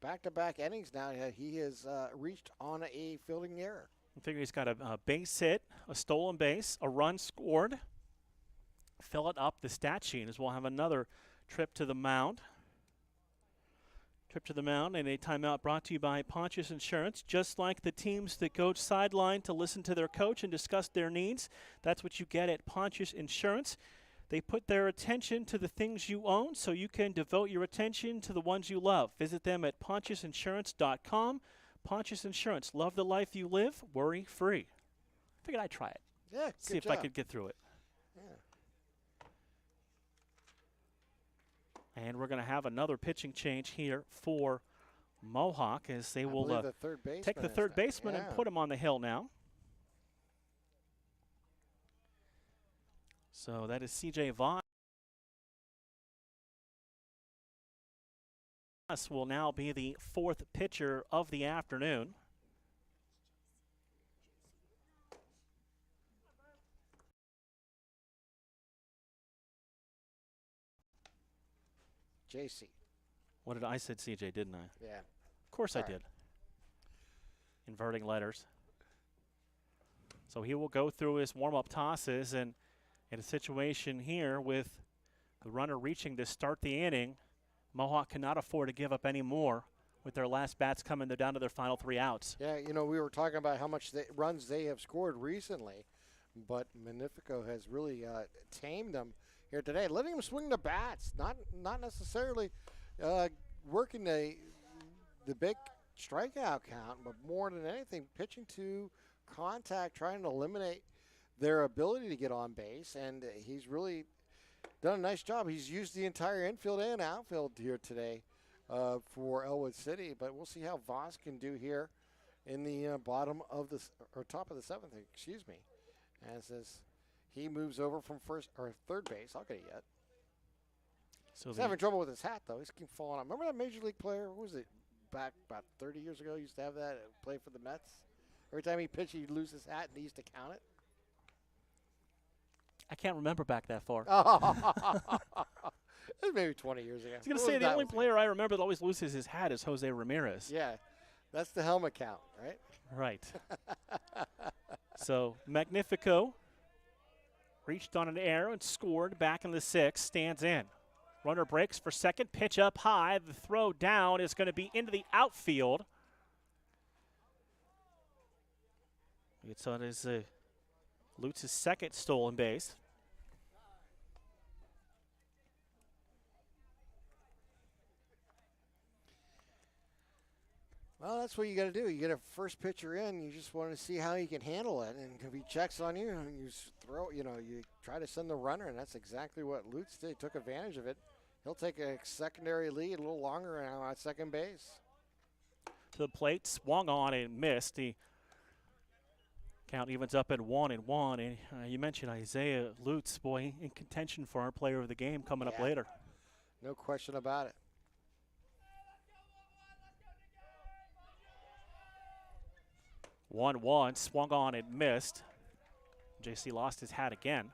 back-to-back innings now. He has reached on a fielding error. I figure he's got a base hit, a stolen base, a run scored. Fill it up the stat sheet as we'll have another trip to the mound. Trip to the mound and a timeout brought to you by Pontius Insurance. Just like the teams that go sideline to listen to their coach and discuss their needs, that's what you get at Pontius Insurance. They put their attention to the things you own so you can devote your attention to the ones you love. Visit them at pontiusinsurance.com. Pontius Insurance, love the life you live, worry free. I figured I'd try it. Yeah, see if I could get through it. Yeah. And we're going to have another pitching change here for Mohawk as they will take the third baseman and put him on the hill now. So that is C.J. Voss. Will now be the 4th pitcher of the afternoon. JC. What did I said CJ, didn't I? Yeah. Of course I did. Inverting letters. So he will go through his warm-up tosses, and in a situation here with the runner reaching to start the inning, Mohawk cannot afford to give up any more with their last bats coming. They're down to their final 3 outs. Yeah, you know, we were talking about how much runs they have scored recently, but Magnifico has really tamed them here today, letting him swing the bats, not necessarily working the big strikeout count, but more than anything, pitching to contact, trying to eliminate their ability to get on base, and he's really done a nice job. He's used the entire infield and outfield here today for Ellwood City, but we'll see how Voss can do here in the bottom of the or top of the seventh, excuse me, as he moves over from first or third base. I'll get it yet. So he's having trouble with his hat though. He's keep falling out. Remember that major league player? Who was it? Back about 30 years ago, he used to have that play for the Mets. Every time he pitched, he'd lose his hat, and he used to count it. I can't remember back that far. It was maybe 20 years ago. I was going to say the only player I remember that always loses his hat is Jose Ramirez. Yeah, that's the helmet count, right? Right. So Magnifico reached on an error and scored back in the sixth, stands in. Runner breaks for second, pitch up high. The throw down is going to be into the outfield. It's on his Lutz's second stolen base. Well, that's what you got to do. You get a first pitcher in, you just want to see how he can handle it. And if he checks on you, you throw, you try to send the runner, and that's exactly what Lutz did. He took advantage of it. He'll take a secondary lead a little longer now at second base. To the plate, swung on and missed. The count evens up at 1-1. And you mentioned Isaiah Lutz, boy, in contention for our player of the game coming up later. No question about it. One, swung on and missed. JC lost his hat again.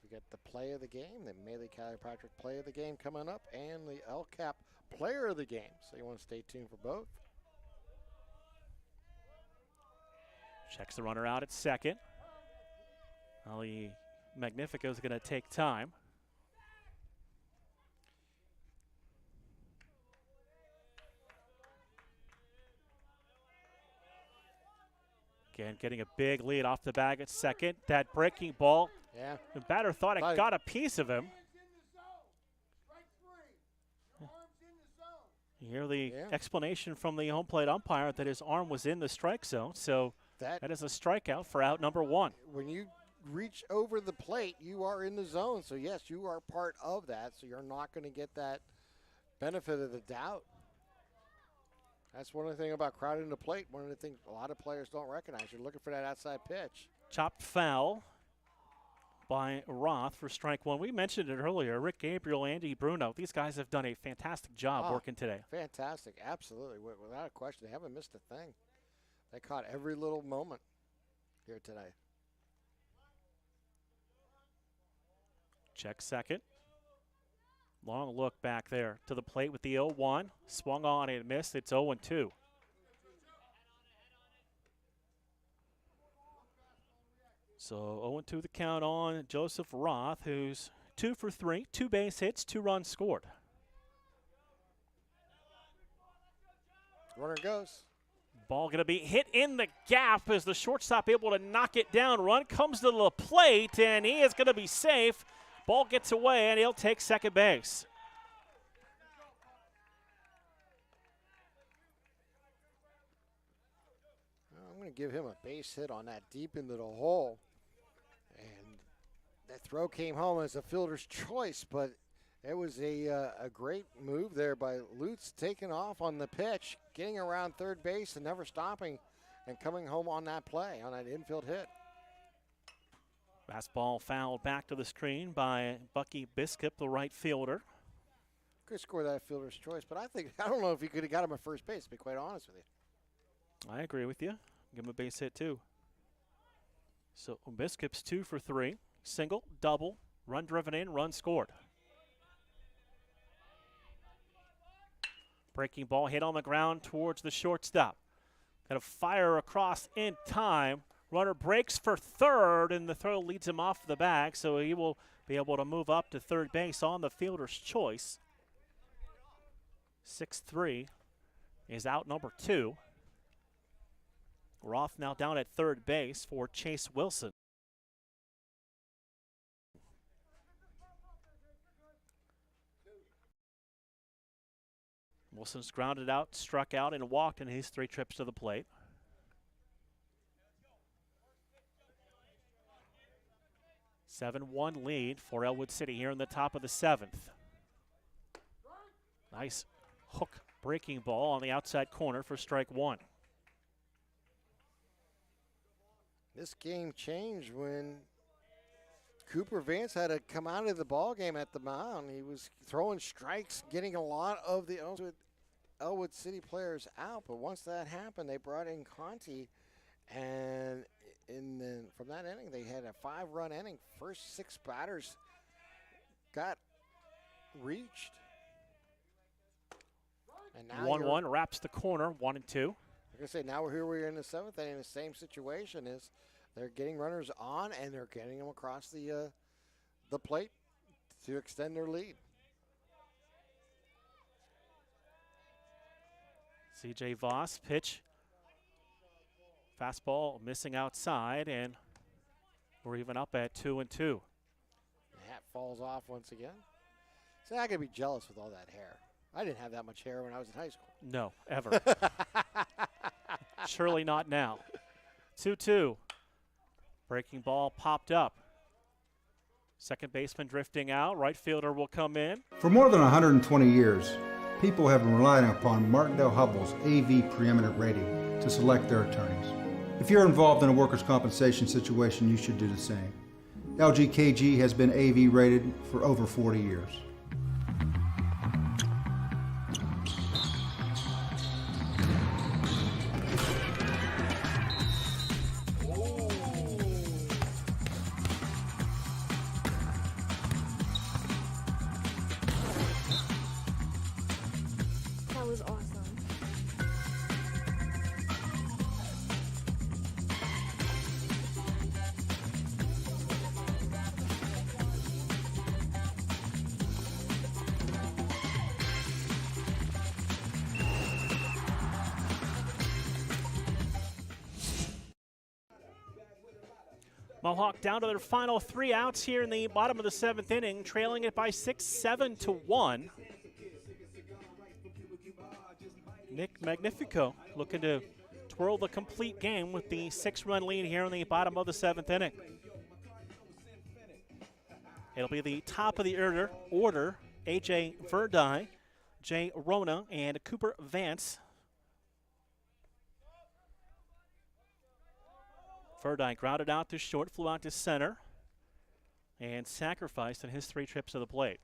We get the play of the game, the Maley Kilpatrick play of the game coming up, and the LCAP player of the game. So you want to stay tuned for both. Checks the runner out at second. Ali Magnifico is going to take time. Again, getting a big lead off the bag at second. That breaking ball, the batter thought it got a piece of him. You hear the explanation from the home plate umpire that his arm was in the strike zone, so that is a strikeout for out number one. When you reach over the plate, you are in the zone, so yes, you are part of that, so you're not going to get that benefit of the doubt. That's one of the things about crowding the plate. One of the things a lot of players don't recognize. You're looking for that outside pitch. Chopped foul by Roth for strike one. We mentioned it earlier. Rick Gabriel, Andy Bruno, these guys have done a fantastic job working today. Fantastic, absolutely. Without a question, they haven't missed a thing. They caught every little moment here today. Check second. Long look back there to the plate with the 0-1. Swung on and missed. It's 0-2. So 0-2 the count on Joseph Roth, who's 2 for 3, 2 base hits, 2 runs scored. Runner goes. Ball going to be hit in the gap as the shortstop able to knock it down. Run comes to the plate, and he is going to be safe. Ball gets away, and he'll take second base. I'm going to give him a base hit on that deep into the hole. And that throw came home as a fielder's choice, but it was a great move there by Lutz, taking off on the pitch, getting around third base and never stopping and coming home on that play, on that infield hit. Fastball fouled back to the screen by Bucky Biscup, the right fielder. Could score that fielder's choice, but I don't know if he could have got him at first base, to be quite honest with you. I agree with you. Give him a base hit, too. So Biscup's 2 for 3. Single, double, run driven in, run scored. Breaking ball hit on the ground towards the shortstop. Got to fire across in time. Runner breaks for third, and the throw leads him off the bag, so he will be able to move up to third base on the fielder's choice. 6-3 is out number 2. Roth now down at third base for Chase Wilson. Wilson's grounded out, struck out, and walked in his 3 trips to the plate. A 7-1 lead for Ellwood City here in the top of the 7th. Nice hook breaking ball on the outside corner for strike 1. This game changed when Cooper Vance had to come out of the ball game at the mound. He was throwing strikes, getting a lot of the Ellwood City players out. But once that happened, they brought in Conti, and from that inning, they had a 5-run inning. First 6 batters got reached. And now 1-1 wraps the corner, 1-2. Like I say, now we're in the 7th inning. The same situation is they're getting runners on, and they're getting them across the plate to extend their lead. C.J. Voss pitch. Fastball missing outside, and we're even up at 2-2. The hat falls off once again. See, I could be jealous with all that hair. I didn't have that much hair when I was in high school. No, ever. Surely not now. 2-2. Breaking ball popped up. Second baseman drifting out. Right fielder will come in. For more than 120 years, people have been relying upon Martindale Hubbell's AV preeminent rating to select their attorneys. If you're involved in a workers' compensation situation, you should do the same. LGKG has been AV rated for over 40 years. That was awesome. Mohawk down to their final 3 outs here in the bottom of the 7th inning, trailing it by 6-7-1. Nick Magnifico looking to twirl the complete game with the 6-run lead here in the bottom of the 7th inning. It'll be the top of the order. A.J. Verdi, Jay Rona, and Cooper Vance. Verdi grounded out to short, flew out to center, and sacrificed in his 3 trips to the plate.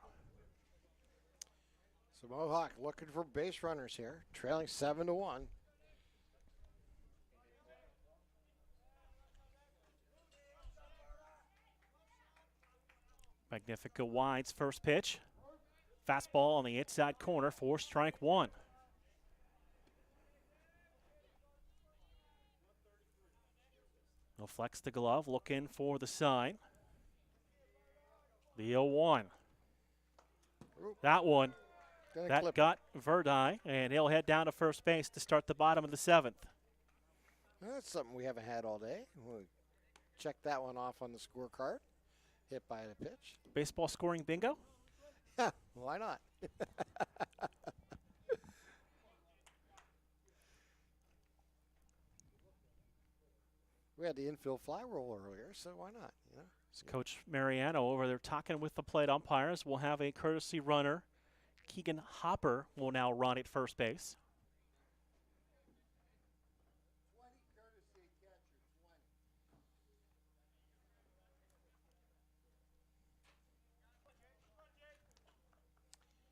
So Mohawk looking for base runners here, trailing 7-1. Magnifico wide's first pitch. Fastball on the inside corner for strike 1. He'll flex the glove, looking for the sign. The 0-1. That one, that got Verdi, and he'll head down to first base to start the bottom of the 7th. That's something we haven't had all day. We'll check that one off on the scorecard. Hit by the pitch. Baseball scoring bingo? Yeah, why not? We had the infield fly roll earlier, so why not? You know? So Coach Mariano over there talking with the plate umpires. We'll have a courtesy runner. Keegan Hopper will now run at first base.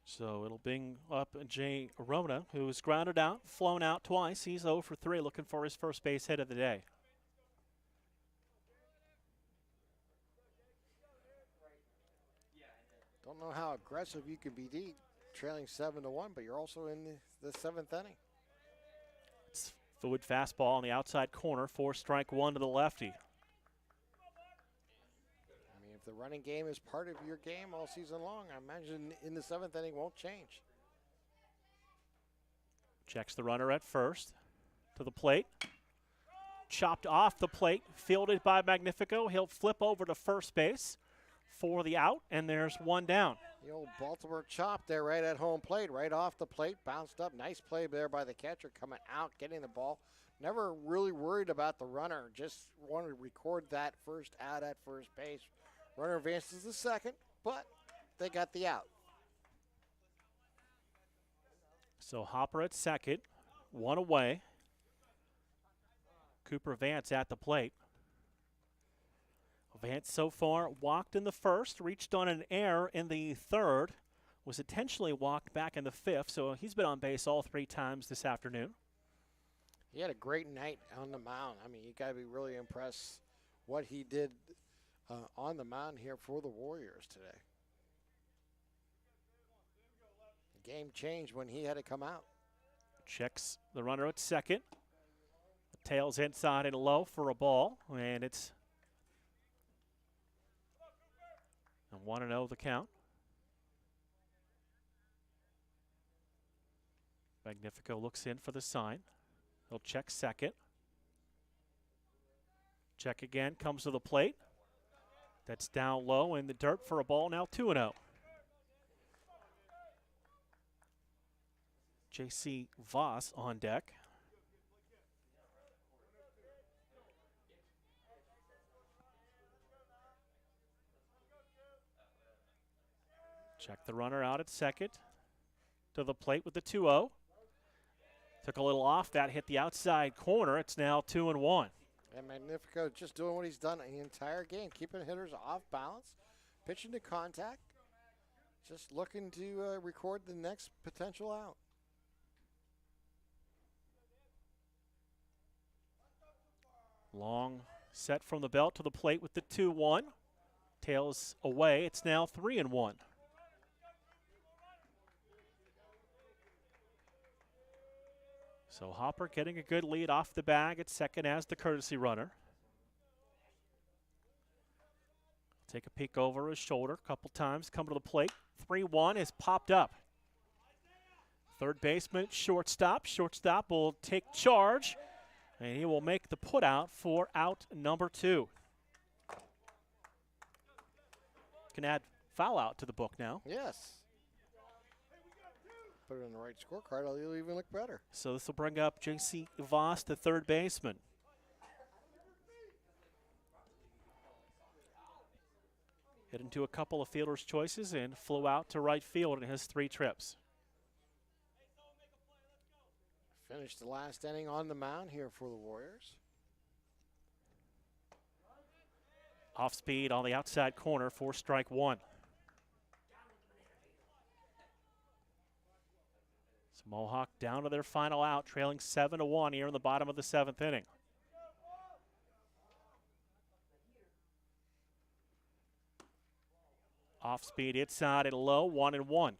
So it'll bring up Jay Rona, who was grounded out, flown out twice. He's 0 for 3, looking for his first base hit of the day. Don't know how aggressive you can be trailing 7-1, but you're also in the 7th inning. It's fluid fastball on the outside corner for strike 1 to the lefty. I mean, if the running game is part of your game all season long, I imagine in the 7th inning won't change. Checks the runner at first to the plate. Chopped off the plate, fielded by Magnifico. He'll flip over to first base for the out, and there's one down. The old Baltimore chop there right at home plate, right off the plate, bounced up. Nice play there by the catcher coming out, getting the ball. Never really worried about the runner, just wanted to record that first out at first base. Runner advances to second, but they got the out. So Hopper at second, one away. Cooper Vance at the plate. Vance so far walked in the first, reached on an error in the third, was intentionally walked back in the fifth, so he's been on base all 3 times this afternoon. He had a great night on the mound. I mean, you got to be really impressed what he did on the mound here for the Warriors today. The game changed when he had to come out. Checks the runner at second. Tails inside and low for a ball, and it's a 1-0 the count. Magnifico looks in for the sign. He'll check second. Check again, comes to the plate. That's down low in the dirt for a ball, now 2-0. J.C. Voss on deck. Check the runner out at second. To the plate with the 2-0. Took a little off. That hit the outside corner. It's now 2-1. And Magnifico just doing what he's done the entire game, keeping hitters off balance, pitching to contact, just looking to record the next potential out. Long set from the belt to the plate with the 2-1. Tails away. It's now 3-1. So Hopper getting a good lead off the bag at second as the courtesy runner. Take a peek over his shoulder a couple times, come to the plate. 3-1 is popped up. Third baseman, shortstop. Shortstop will take charge, and he will make the put out for out number 2. Can add foul out to the book now. Yes. Put it on the right scorecard, it'll even look better. So this will bring up J.C. Voss, the third baseman. Hit into a couple of fielder's choices and flew out to right field in his 3 trips. Finished the last inning on the mound here for the Warriors. Off speed on the outside corner for strike 1. So Mohawk down to their final out, trailing 7-1 here in the bottom of the 7th inning. Off speed inside and low, 1-1.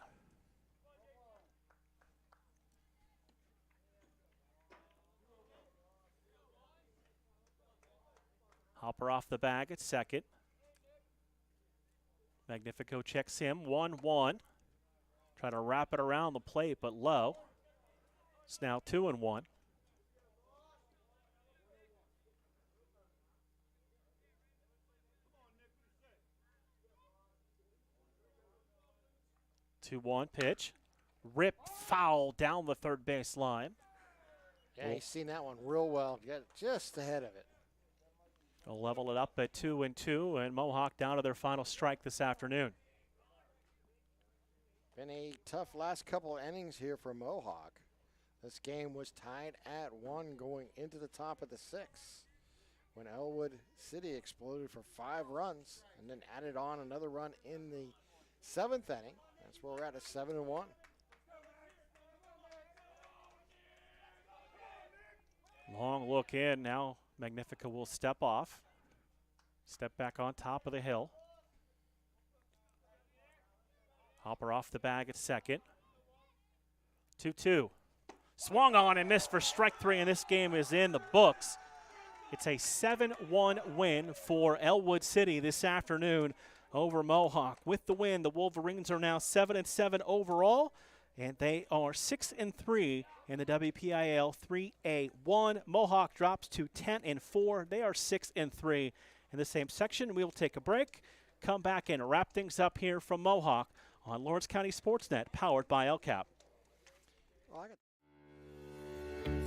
Hopper off the bag at second. Magnifico checks him, 1-1. Trying to wrap it around the plate, but low. It's now 2-1. Two-one pitch. Rip foul down the third base line. Yeah, he's seen that one real well. Got just ahead of it. They'll level it up at 2-2, and Mohawk down to their final strike this afternoon. Been a tough last couple of innings here for Mohawk. This game was tied at 1 going into the top of the 6th when Ellwood City exploded for 5 runs and then added on another run in the 7th inning. That's where we're at 7-1. Long look in. Now Magnifico will step off. Step back on top of the hill. Hopper off the bag at second. 2-2. Swung on and missed for strike 3, and this game is in the books. It's a 7-1 win for Ellwood City this afternoon over Mohawk. With the win, the Wolverines are now 7-7 overall, and they are 6-3 in the WPIAL 3A1. Mohawk drops to 10-4. They are 6-3 in the same section. We will take a break, come back and wrap things up here from Mohawk on Lawrence County SportsNet, powered by LCAP.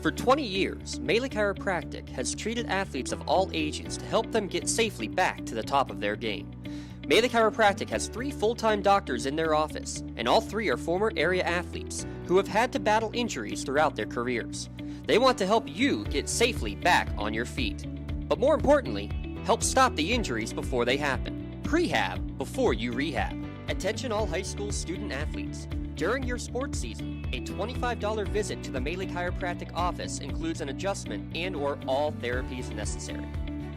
For 20 years, Melee Chiropractic has treated athletes of all ages to help them get safely back to the top of their game. Melee Chiropractic has 3 full-time doctors in their office, and all 3 are former area athletes who have had to battle injuries throughout their careers. They want to help you get safely back on your feet, but more importantly, help stop the injuries before they happen. Prehab before you rehab. Attention all high school student athletes. During your sports season, a $25 visit to the Melee Chiropractic office includes an adjustment and/or all therapies necessary.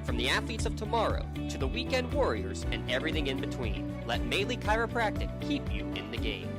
From the athletes of tomorrow to the weekend warriors and everything in between, let Melee Chiropractic keep you in the game.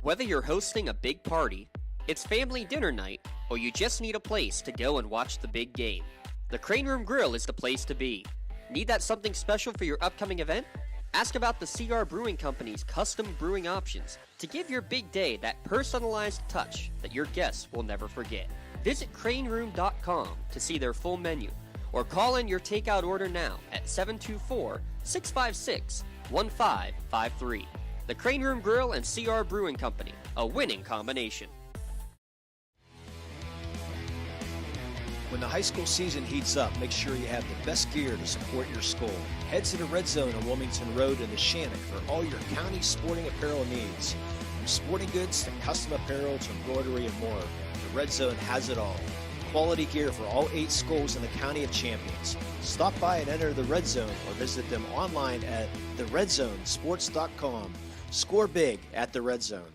Whether you're hosting a big party, it's family dinner night, or you just need a place to go and watch the big game, the Crane Room Grill is the place to be. Need that something special for your upcoming event? Ask about the CR Brewing Company's custom brewing options to give your big day that personalized touch that your guests will never forget. Visit craneroom.com to see their full menu, or call in your takeout order now at 724-656-1553. The Crane Room Grill and CR Brewing Company, a winning combination. When the high school season heats up, make sure you have the best gear to support your school. Head to the Red Zone on Wilmington Road in the Shannock for all your county sporting apparel needs. From sporting goods to custom apparel to embroidery and more, the Red Zone has it all. Quality gear for all 8 schools in the County of Champions. Stop by and enter the Red Zone or visit them online at theredzonesports.com. Score big at the Red Zone.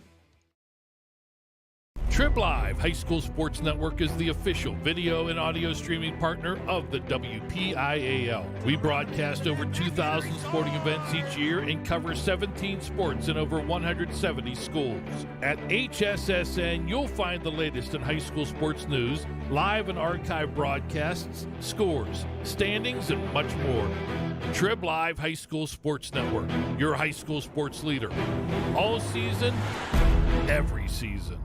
Trib Live High School Sports Network is the official video and audio streaming partner of the WPIAL. We broadcast over 2,000 sporting events each year and cover 17 sports in over 170 schools. At HSSN, you'll find the latest in high school sports news, live and archive broadcasts, scores, standings, and much more. Trib Live High School Sports Network, your high school sports leader. All season, every season.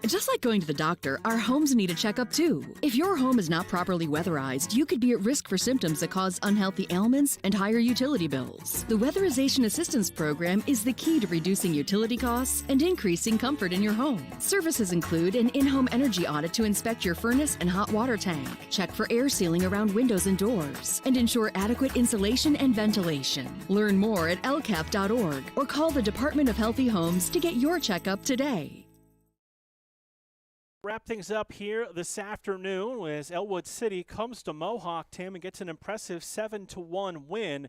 Just like going to the doctor, our homes need a checkup too. If your home is not properly weatherized, you could be at risk for symptoms that cause unhealthy ailments and higher utility bills. The Weatherization Assistance Program is the key to reducing utility costs and increasing comfort in your home. Services include an in-home energy audit to inspect your furnace and hot water tank, check for air sealing around windows and doors, and ensure adequate insulation and ventilation. Learn more at lcap.org or call the Department of Healthy Homes to get your checkup today. Wrap things up here this afternoon as Ellwood City comes to Mohawk, Tim, and gets an impressive 7-1 win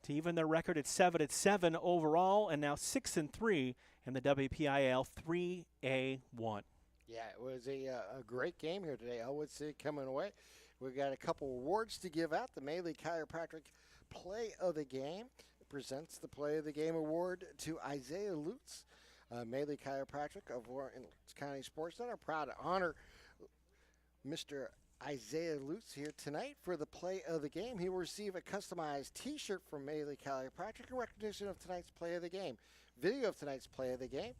to even their record at 7-7 overall, and now 6-3 in the WPIAL 3A1. Yeah, it was a great game here today. Ellwood City coming away. We've got a couple awards to give out. The Melee Chiropractic Play of the Game presents the Play of the Game award to Isaiah Lutz. Melee Chiropractic of Lawrence County SportsNet are proud to honor Mr. Isaiah Lutz here tonight for the Play of the Game. He will receive a customized T-shirt from Melee Chiropractic in recognition of tonight's Play of the Game. Video of tonight's Play of the Game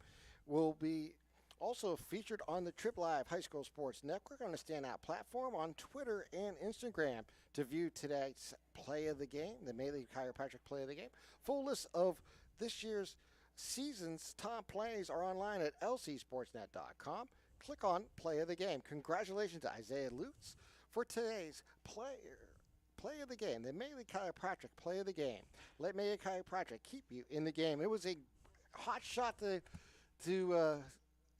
will be also featured on the Trib Live High School Sports Network on the Standout platform on Twitter and Instagram. To view tonight's Play of the Game, the Melee Chiropractic Play of the Game, full list of this year's season's top plays are online at lcsportsnet.com. Click on Play of the Game. Congratulations to Isaiah Lutz for today's Play of the Game, the Melee Chiropractic Play of the Game. Let Melee Chiropractic keep you in the game. It was a hot shot to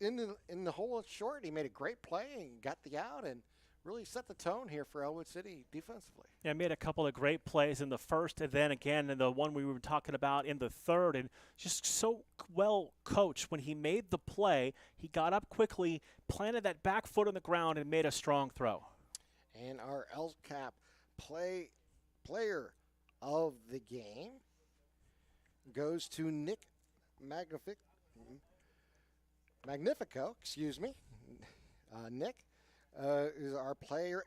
in the hole short. He made a great play and got the out and really set the tone here for Ellwood City defensively. Yeah, made a couple of great plays in the first and then again in the one we were talking about in the third, and just so well coached. When he made the play, he got up quickly, planted that back foot on the ground, and made a strong throw. And our LCAP player of the game goes to Nick Magnifico, excuse me. Nick is our player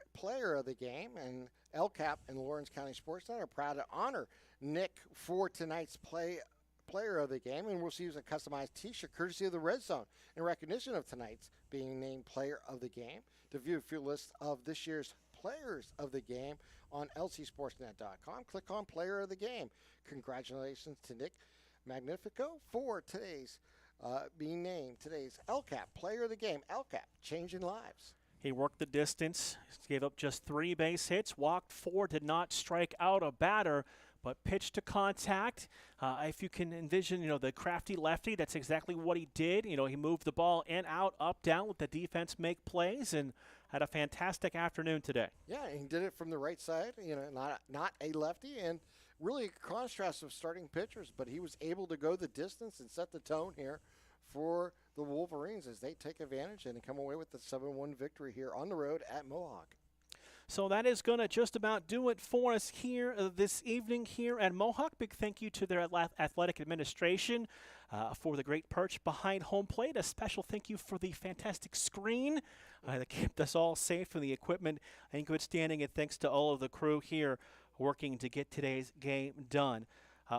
of the game, and LCAP and Lawrence County SportsNet are proud to honor Nick for tonight's player of the game, and we'll receive a customized T-shirt courtesy of the Red Zone in recognition of tonight's being named player of the game. To view a few lists of this year's players of the game on lcsportsnet.com. Click on Player of the Game. Congratulations to Nick Magnifico for today's being named today's LCAP Player of the Game. LCAP, changing lives. He worked the distance, gave up just 3 base hits, walked 4, did not strike out a batter, but pitched to contact. If you can envision, the crafty lefty, that's exactly what he did. He moved the ball in, out, up, down, let the defense make plays, and had a fantastic afternoon today. Yeah, he did it from the right side, not a lefty, and really a contrast of starting pitchers, but he was able to go the distance and set the tone here for the Wolverines as they take advantage and come away with the 7-1 victory here on the road at Mohawk. So that is going to just about do it for us here this evening here at Mohawk. Big thank you to their athletic administration for the great perch behind home plate. A special thank you for the fantastic screen that kept us all safe and the equipment in good standing. And thanks to all of the crew here working to get today's game done.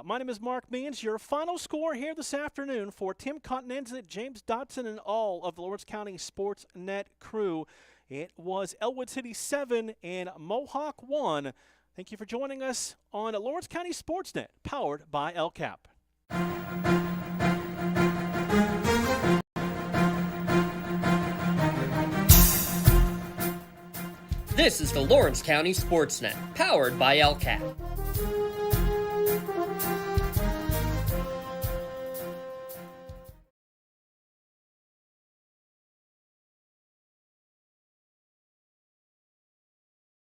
My name is Mark Means. Your final score here this afternoon for Tim Continenza, James Dotson, and all of the Lawrence County SportsNet crew. It was Ellwood City 7 and Mohawk 1. Thank you for joining us on Lawrence County SportsNet, powered by LCAP. This is the Lawrence County SportsNet, powered by LCAP.